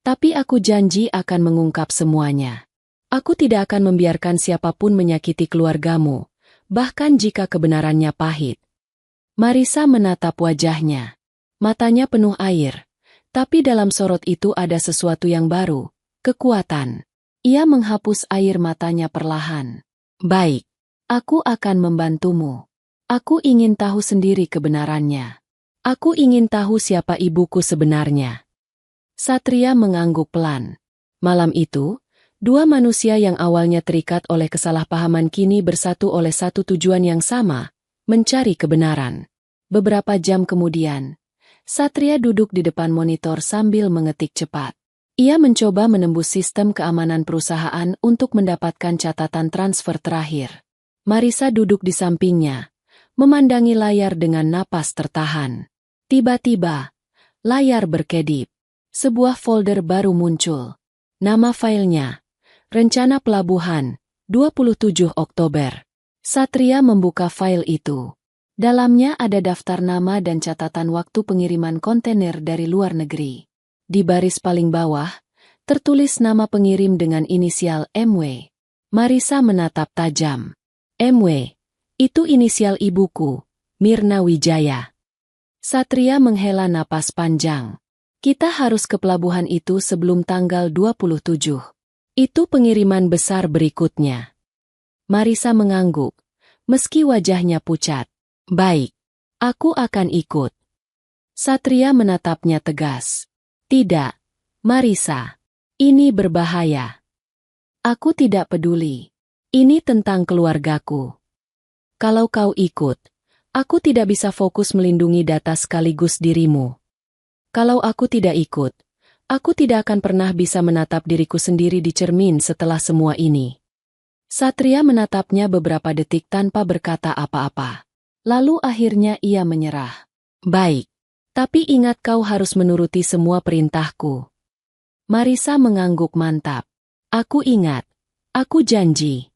Tapi aku janji akan mengungkap semuanya. Aku tidak akan membiarkan siapapun menyakiti keluargamu, bahkan jika kebenarannya pahit. Marisa menatap wajahnya. Matanya penuh air. Tapi dalam sorot itu ada sesuatu yang baru, kekuatan. Ia menghapus air matanya perlahan. Baik, aku akan membantumu. Aku ingin tahu sendiri kebenarannya. Aku ingin tahu siapa ibuku sebenarnya. Satria mengangguk pelan. Malam itu, dua manusia yang awalnya terikat oleh kesalahpahaman kini bersatu oleh satu tujuan yang sama, mencari kebenaran. Beberapa jam kemudian, Satria duduk di depan monitor sambil mengetik cepat. Ia mencoba menembus sistem keamanan perusahaan untuk mendapatkan catatan transfer terakhir. Marisa duduk di sampingnya, memandangi layar dengan napas tertahan. Tiba-tiba, layar berkedip. Sebuah folder baru muncul. Nama filenya, Rencana Pelabuhan, 27 Oktober. Satria membuka file itu. Dalamnya ada daftar nama dan catatan waktu pengiriman kontainer dari luar negeri. Di baris paling bawah, tertulis nama pengirim dengan inisial MW. Marisa menatap tajam. MW, itu inisial ibuku, Mirna Wijaya. Satria menghela napas panjang. Kita harus ke pelabuhan itu sebelum tanggal 27. Itu pengiriman besar berikutnya. Marisa mengangguk, meski wajahnya pucat. Baik, aku akan ikut. Satria menatapnya tegas. Tidak, Marisa. Ini berbahaya. Aku tidak peduli. Ini tentang keluargaku. Kalau kau ikut, aku tidak bisa fokus melindungi data sekaligus dirimu. Kalau aku tidak ikut, aku tidak akan pernah bisa menatap diriku sendiri di cermin setelah semua ini. Satria menatapnya beberapa detik tanpa berkata apa-apa. Lalu akhirnya ia menyerah. Baik, tapi ingat kau harus menuruti semua perintahku. Marisa mengangguk mantap. Aku ingat. Aku janji.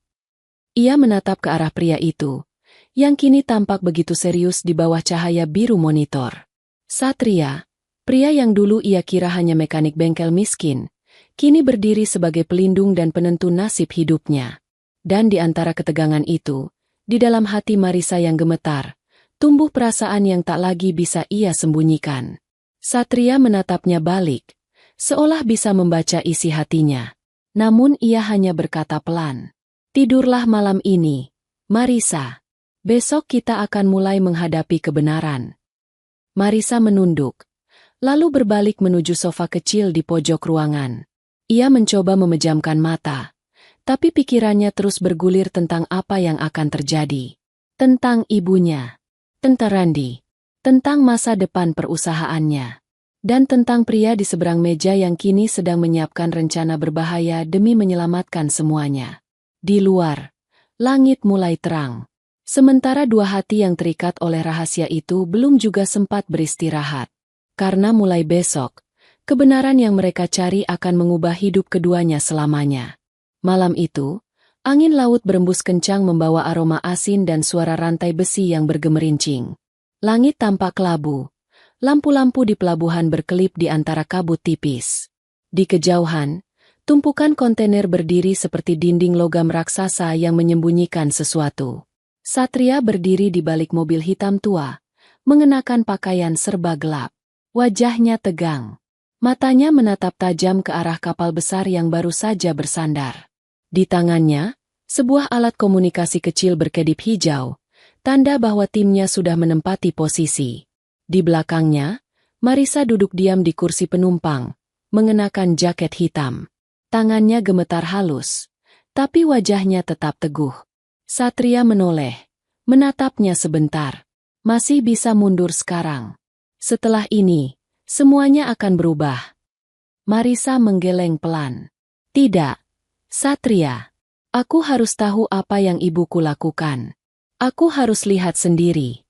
Ia menatap ke arah pria itu, yang kini tampak begitu serius di bawah cahaya biru monitor. Satria, pria yang dulu ia kira hanya mekanik bengkel miskin, kini berdiri sebagai pelindung dan penentu nasib hidupnya. Dan di antara ketegangan itu, di dalam hati Marisa yang gemetar, tumbuh perasaan yang tak lagi bisa ia sembunyikan. Satria menatapnya balik, seolah bisa membaca isi hatinya. Namun ia hanya berkata pelan. Tidurlah malam ini, Marisa. Besok kita akan mulai menghadapi kebenaran. Marisa menunduk, lalu berbalik menuju sofa kecil di pojok ruangan. Ia mencoba memejamkan mata. Tapi pikirannya terus bergulir tentang apa yang akan terjadi. Tentang ibunya, tentang Randi, tentang masa depan perusahaannya, dan tentang pria di seberang meja yang kini sedang menyiapkan rencana berbahaya demi menyelamatkan semuanya. Di luar, langit mulai terang. Sementara dua hati yang terikat oleh rahasia itu belum juga sempat beristirahat. Karena mulai besok, kebenaran yang mereka cari akan mengubah hidup keduanya selamanya. Malam itu, angin laut berembus kencang membawa aroma asin dan suara rantai besi yang bergemerincing. Langit tampak kelabu. Lampu-lampu di pelabuhan berkelip di antara kabut tipis. Di kejauhan, tumpukan kontainer berdiri seperti dinding logam raksasa yang menyembunyikan sesuatu. Satria berdiri di balik mobil hitam tua, mengenakan pakaian serba gelap. Wajahnya tegang. Matanya menatap tajam ke arah kapal besar yang baru saja bersandar. Di tangannya, sebuah alat komunikasi kecil berkedip hijau, tanda bahwa timnya sudah menempati posisi. Di belakangnya, Marisa duduk diam di kursi penumpang, mengenakan jaket hitam. Tangannya gemetar halus, tapi wajahnya tetap teguh. Satria menoleh, menatapnya sebentar. Masih bisa mundur sekarang. Setelah ini, semuanya akan berubah. Marisa menggeleng pelan. Tidak. Satria, aku harus tahu apa yang ibuku lakukan. Aku harus lihat sendiri.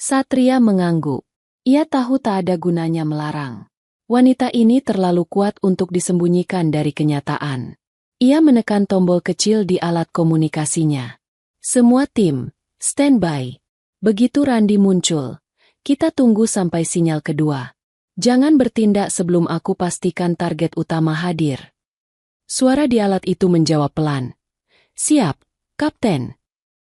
Satria mengangguk. Ia tahu tak ada gunanya melarang. Wanita ini terlalu kuat untuk disembunyikan dari kenyataan. Ia menekan tombol kecil di alat komunikasinya. Semua tim, standby. Begitu Randi muncul, kita tunggu sampai sinyal kedua. Jangan bertindak sebelum aku pastikan target utama hadir. Suara di alat itu menjawab pelan. Siap, Kapten.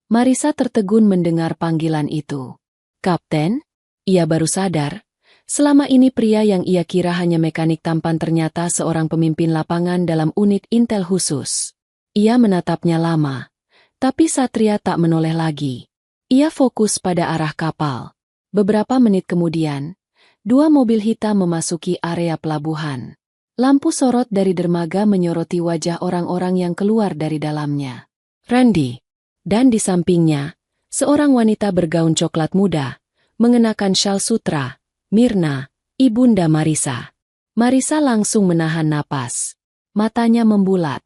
Marisa tertegun mendengar panggilan itu. Kapten? Ia baru sadar. Selama ini pria yang ia kira hanya mekanik tampan ternyata seorang pemimpin lapangan dalam unit intel khusus. Ia menatapnya lama. Tapi Satria tak menoleh lagi. Ia fokus pada arah kapal. Beberapa menit kemudian, dua mobil hitam memasuki area pelabuhan. Lampu sorot dari dermaga menyoroti wajah orang-orang yang keluar dari dalamnya. Randy. Dan di sampingnya, seorang wanita bergaun coklat muda, mengenakan syal sutra, Mirna, ibunda Marisa. Marisa langsung menahan napas. Matanya membulat,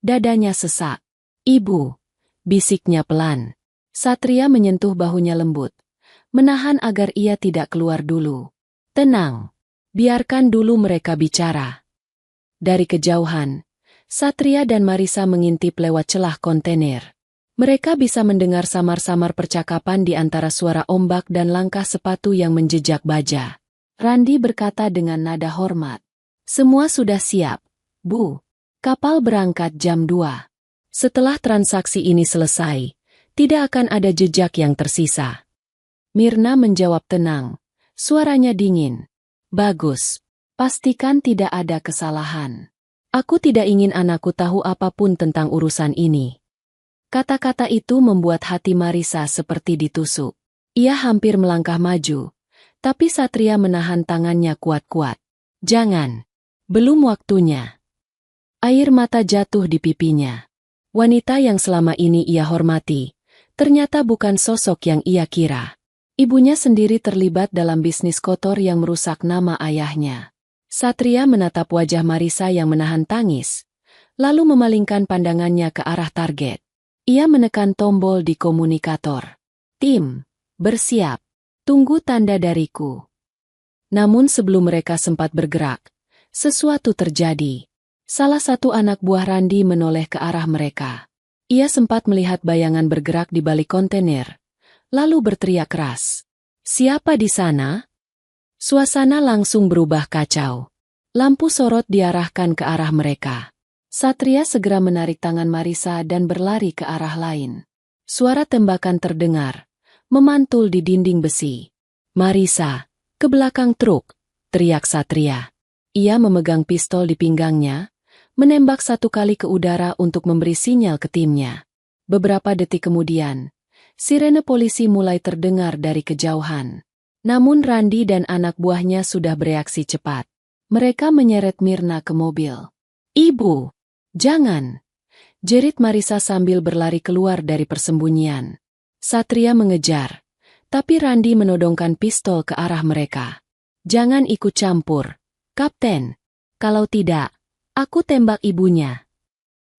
dadanya sesak. Ibu, bisiknya pelan. Satria menyentuh bahunya lembut, menahan agar ia tidak keluar dulu. Tenang, biarkan dulu mereka bicara. Dari kejauhan, Satria dan Marisa mengintip lewat celah kontainer. Mereka bisa mendengar samar-samar percakapan di antara suara ombak dan langkah sepatu yang menjejak baja. Randy berkata dengan nada hormat. Semua sudah siap, Bu. Kapal berangkat jam 2. Setelah transaksi ini selesai, tidak akan ada jejak yang tersisa. Mirna menjawab tenang, suaranya dingin. Bagus. Pastikan tidak ada kesalahan. Aku tidak ingin anakku tahu apapun tentang urusan ini. Kata-kata itu membuat hati Marisa seperti ditusuk. Ia hampir melangkah maju, tapi Satria menahan tangannya kuat-kuat. Jangan. Belum waktunya. Air mata jatuh di pipinya. Wanita yang selama ini ia hormati, ternyata bukan sosok yang ia kira. Ibunya sendiri terlibat dalam bisnis kotor yang merusak nama ayahnya. Satria menatap wajah Marisa yang menahan tangis, lalu memalingkan pandangannya ke arah target. Ia menekan tombol di komunikator. Tim, bersiap. Tunggu tanda dariku. Namun sebelum mereka sempat bergerak, sesuatu terjadi. Salah satu anak buah Randy menoleh ke arah mereka. Ia sempat melihat bayangan bergerak di balik kontainer, lalu berteriak keras. Siapa di sana? Suasana langsung berubah kacau. Lampu sorot diarahkan ke arah mereka. Satria segera menarik tangan Marisa dan berlari ke arah lain. Suara tembakan terdengar, memantul di dinding besi. Marisa, ke belakang truk, teriak Satria. Ia memegang pistol di pinggangnya, menembak satu kali ke udara untuk memberi sinyal ke timnya. Beberapa detik kemudian, sirene polisi mulai terdengar dari kejauhan. Namun Randy dan anak buahnya sudah bereaksi cepat. Mereka menyeret Mirna ke mobil. Ibu, jangan! Jerit Marisa sambil berlari keluar dari persembunyian. Satria mengejar, tapi Randy menodongkan pistol ke arah mereka. Jangan ikut campur, Kapten. Kalau tidak, aku tembak ibunya.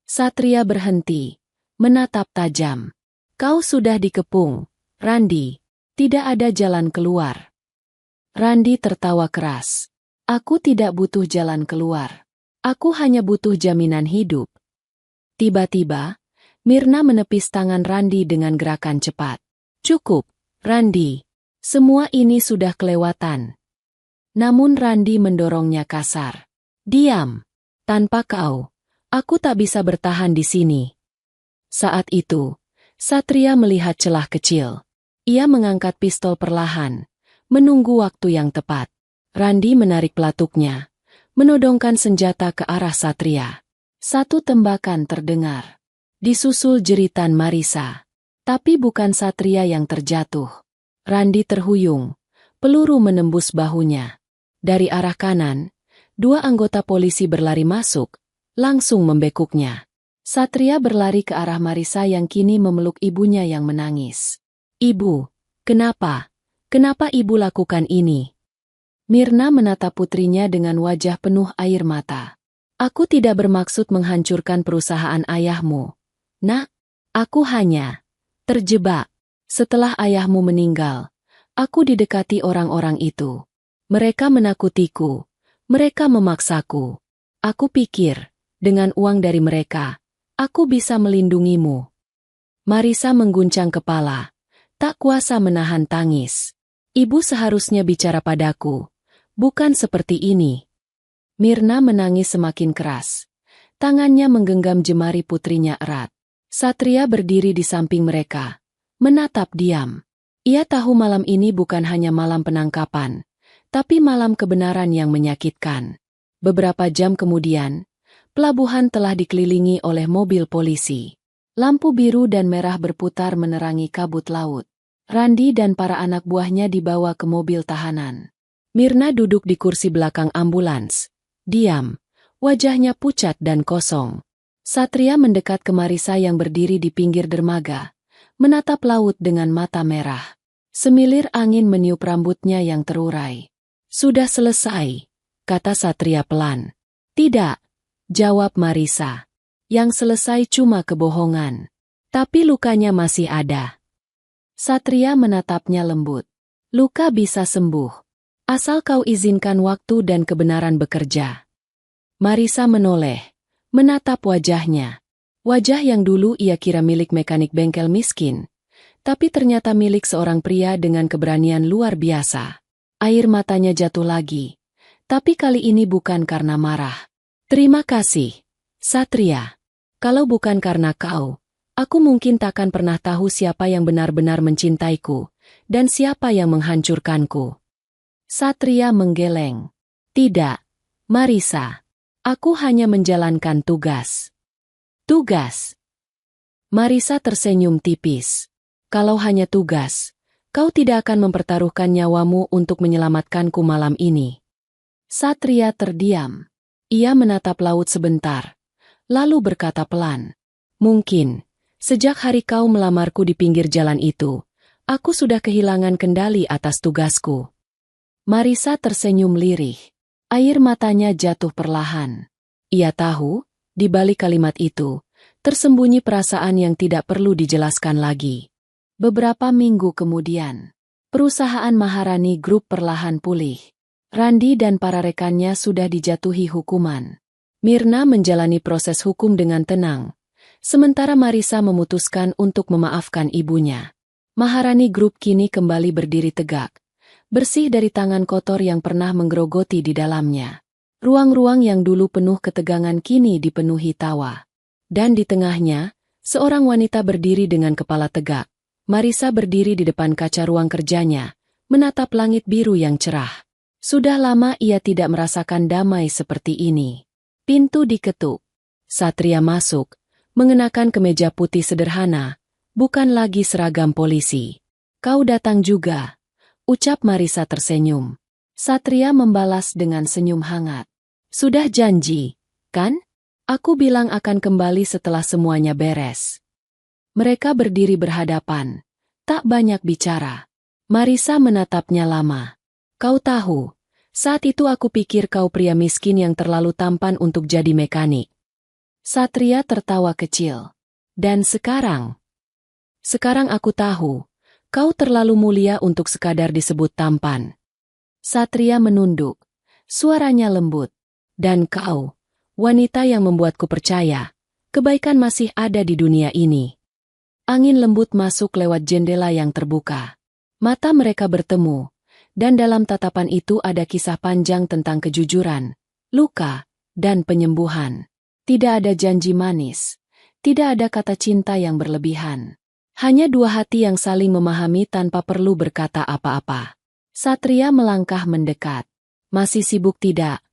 Satria berhenti, menatap tajam. Kau sudah dikepung, Randy. Tidak ada jalan keluar. Randy tertawa keras. Aku tidak butuh jalan keluar. Aku hanya butuh jaminan hidup. Tiba-tiba, Mirna menepis tangan Randy dengan gerakan cepat. Cukup, Randy. Semua ini sudah kelewatan. Namun Randy mendorongnya kasar. Diam. Tanpa kau, aku tak bisa bertahan di sini. Saat itu, Satria melihat celah kecil. Ia mengangkat pistol perlahan, menunggu waktu yang tepat. Randy menarik pelatuknya, menodongkan senjata ke arah Satria. Satu tembakan terdengar. Disusul jeritan Marisa. Tapi bukan Satria yang terjatuh. Randy terhuyung, peluru menembus bahunya. Dari arah kanan, dua anggota polisi berlari masuk, langsung membekuknya. Satria berlari ke arah Marisa yang kini memeluk ibunya yang menangis. Ibu, kenapa? Kenapa ibu lakukan ini? Mirna menatap putrinya dengan wajah penuh air mata. Aku tidak bermaksud menghancurkan perusahaan ayahmu. Nak, aku hanya terjebak. Setelah ayahmu meninggal, aku didekati orang-orang itu. Mereka menakutiku. Mereka memaksaku. Aku pikir, dengan uang dari mereka, aku bisa melindungimu. Marisa mengguncang kepala. Tak kuasa menahan tangis. Ibu seharusnya bicara padaku, Bukan seperti ini. Mirna menangis semakin keras. Tangannya menggenggam jemari putrinya erat. Satria berdiri di samping mereka, menatap diam. Ia tahu malam ini bukan hanya malam penangkapan, tapi malam kebenaran yang menyakitkan. Beberapa jam kemudian, pelabuhan telah dikelilingi oleh mobil polisi. Lampu biru dan merah berputar menerangi kabut laut. Randi dan para anak buahnya dibawa ke mobil tahanan. Mirna duduk di kursi belakang ambulans. Diam, wajahnya pucat dan kosong. Satria mendekat ke Marisa yang berdiri di pinggir dermaga, menatap laut dengan mata merah. Semilir angin meniup rambutnya yang terurai. "Sudah selesai," kata Satria pelan. "Tidak," jawab Marisa. "Yang selesai cuma kebohongan. Tapi lukanya masih ada." Satria menatapnya lembut. "Luka bisa sembuh. Asal kau izinkan waktu dan kebenaran bekerja." Marisa menoleh, menatap wajahnya. Wajah yang dulu ia kira milik mekanik bengkel miskin, tapi ternyata milik seorang pria dengan keberanian luar biasa. Air matanya jatuh lagi, tapi kali ini bukan karena marah. "Terima kasih, Satria. Kalau bukan karena kau, aku mungkin takkan pernah tahu siapa yang benar-benar mencintaiku, dan siapa yang menghancurkanku." Satria menggeleng. "Tidak, Marisa. Aku hanya menjalankan tugas." "Tugas?" Marisa tersenyum tipis. "Kalau hanya tugas, kau tidak akan mempertaruhkan nyawamu untuk menyelamatkanku malam ini." Satria terdiam. Ia menatap laut sebentar, lalu berkata pelan, "Mungkin, sejak hari kau melamarku di pinggir jalan itu, aku sudah kehilangan kendali atas tugasku." Marisa tersenyum lirih. Air matanya jatuh perlahan. Ia tahu, di balik kalimat itu, tersembunyi perasaan yang tidak perlu dijelaskan lagi. Beberapa minggu kemudian, perusahaan Maharani Group perlahan pulih. Randi dan para rekannya sudah dijatuhi hukuman. Mirna menjalani proses hukum dengan tenang, sementara Marisa memutuskan untuk memaafkan ibunya. Maharani Group kini kembali berdiri tegak, bersih dari tangan kotor yang pernah menggerogoti di dalamnya. Ruang-ruang yang dulu penuh ketegangan kini dipenuhi tawa. Dan di tengahnya, seorang wanita berdiri dengan kepala tegak. Marisa berdiri di depan kaca ruang kerjanya, menatap langit biru yang cerah. Sudah lama ia tidak merasakan damai seperti ini. Pintu diketuk. Satria masuk, mengenakan kemeja putih sederhana, bukan lagi seragam polisi. "Kau datang juga," ucap Marisa tersenyum. Satria membalas dengan senyum hangat. "Sudah janji, kan? Aku bilang akan kembali setelah semuanya beres." Mereka berdiri berhadapan, tak banyak bicara. Marisa menatapnya lama. "Kau tahu, saat itu aku pikir kau pria miskin yang terlalu tampan untuk jadi mekanik." Satria tertawa kecil. "Dan sekarang? Sekarang aku tahu, kau terlalu mulia untuk sekadar disebut tampan." Satria menunduk, suaranya lembut. "Dan kau, wanita yang membuatku percaya, kebaikan masih ada di dunia ini." Angin lembut masuk lewat jendela yang terbuka. Mata mereka bertemu, dan dalam tatapan itu ada kisah panjang tentang kejujuran, luka, dan penyembuhan. Tidak ada janji manis, tidak ada kata cinta yang berlebihan. Hanya dua hati yang saling memahami tanpa perlu berkata apa-apa. Satria melangkah mendekat. "Masih sibuk tidak?"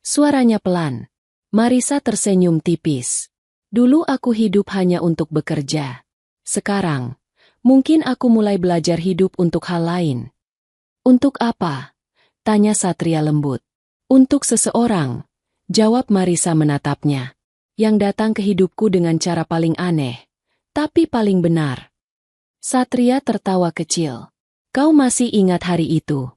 Suaranya pelan. Marisa tersenyum tipis. "Dulu aku hidup hanya untuk bekerja. Sekarang, mungkin aku mulai belajar hidup untuk hal lain." "Untuk apa?" tanya Satria lembut. "Untuk seseorang," jawab Marisa menatapnya, "yang datang ke hidupku dengan cara paling aneh, tapi paling benar." Satria tertawa kecil. "Kau masih ingat hari itu?"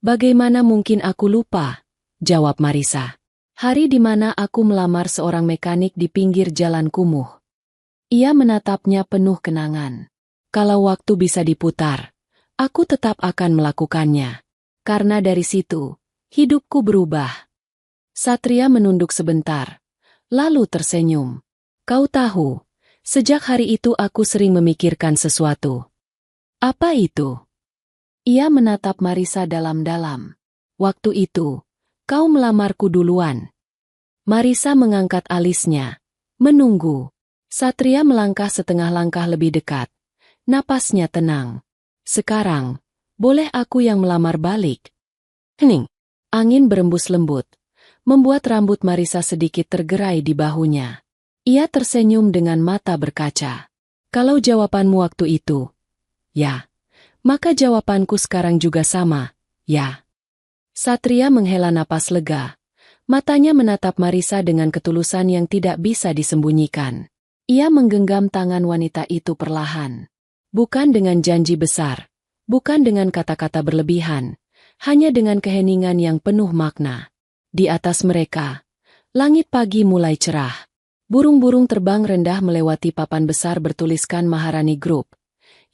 "Bagaimana mungkin aku lupa?" jawab Marisa. "Hari di mana aku melamar seorang mekanik di pinggir jalan kumuh." Ia menatapnya penuh kenangan. "Kalau waktu bisa diputar, aku tetap akan melakukannya. Karena dari situ, hidupku berubah." Satria menunduk sebentar, lalu tersenyum. "Kau tahu, sejak hari itu aku sering memikirkan sesuatu." "Apa itu?" Ia menatap Marisa dalam-dalam. Waktu itu, kau melamarku duluan. Marisa mengangkat alisnya, menunggu. Satria melangkah setengah langkah lebih dekat. Napasnya tenang. Sekarang, boleh aku yang melamar balik? Hening. Angin berembus lembut, membuat rambut Marisa sedikit tergerai di bahunya. Ia tersenyum dengan mata berkaca. Kalau jawabanmu waktu itu, ya, maka jawabanku sekarang juga sama, ya. Satria menghela napas lega. Matanya menatap Marisa dengan ketulusan yang tidak bisa disembunyikan. Ia menggenggam tangan wanita itu perlahan. Bukan dengan janji besar, bukan dengan kata-kata berlebihan, hanya dengan keheningan yang penuh makna. Di atas mereka, langit pagi mulai cerah. Burung-burung terbang rendah melewati papan besar bertuliskan Maharani Group,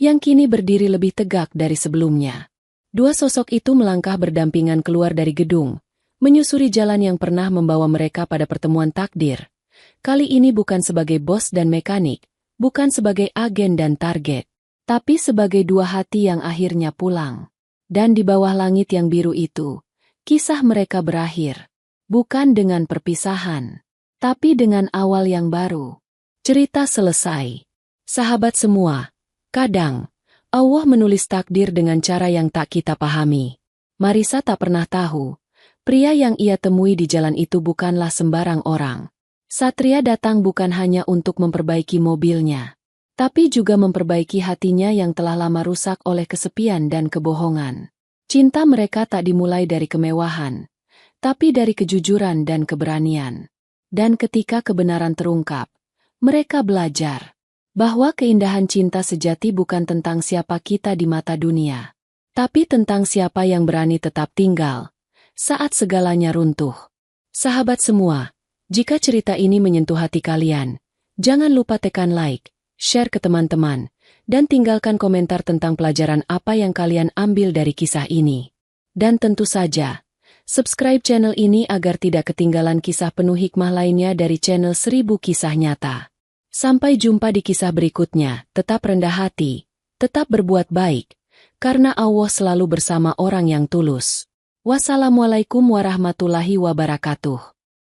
yang kini berdiri lebih tegak dari sebelumnya. Dua sosok itu melangkah berdampingan keluar dari gedung, menyusuri jalan yang pernah membawa mereka pada pertemuan takdir. Kali ini bukan sebagai bos dan mekanik, bukan sebagai agen dan target, tapi sebagai dua hati yang akhirnya pulang. Dan di bawah langit yang biru itu, kisah mereka berakhir. Bukan dengan perpisahan, tapi dengan awal yang baru. Cerita selesai. Sahabat semua, kadang Allah menulis takdir dengan cara yang tak kita pahami. Marisa tak pernah tahu, pria yang ia temui di jalan itu bukanlah sembarang orang. Satria datang bukan hanya untuk memperbaiki mobilnya, tapi juga memperbaiki hatinya yang telah lama rusak oleh kesepian dan kebohongan. Cinta mereka tak dimulai dari kemewahan, tapi dari kejujuran dan keberanian. Dan ketika kebenaran terungkap, mereka belajar bahwa keindahan cinta sejati bukan tentang siapa kita di mata dunia, tapi tentang siapa yang berani tetap tinggal saat segalanya runtuh. Sahabat semua, jika cerita ini menyentuh hati kalian, jangan lupa tekan like, share ke teman-teman, dan tinggalkan komentar tentang pelajaran apa yang kalian ambil dari kisah ini. Dan tentu saja, subscribe channel ini agar tidak ketinggalan kisah penuh hikmah lainnya dari channel 1000 Kisah Nyata. Sampai jumpa di kisah berikutnya, tetap rendah hati, tetap berbuat baik, karena Allah selalu bersama orang yang tulus. Wassalamualaikum warahmatullahi wabarakatuh.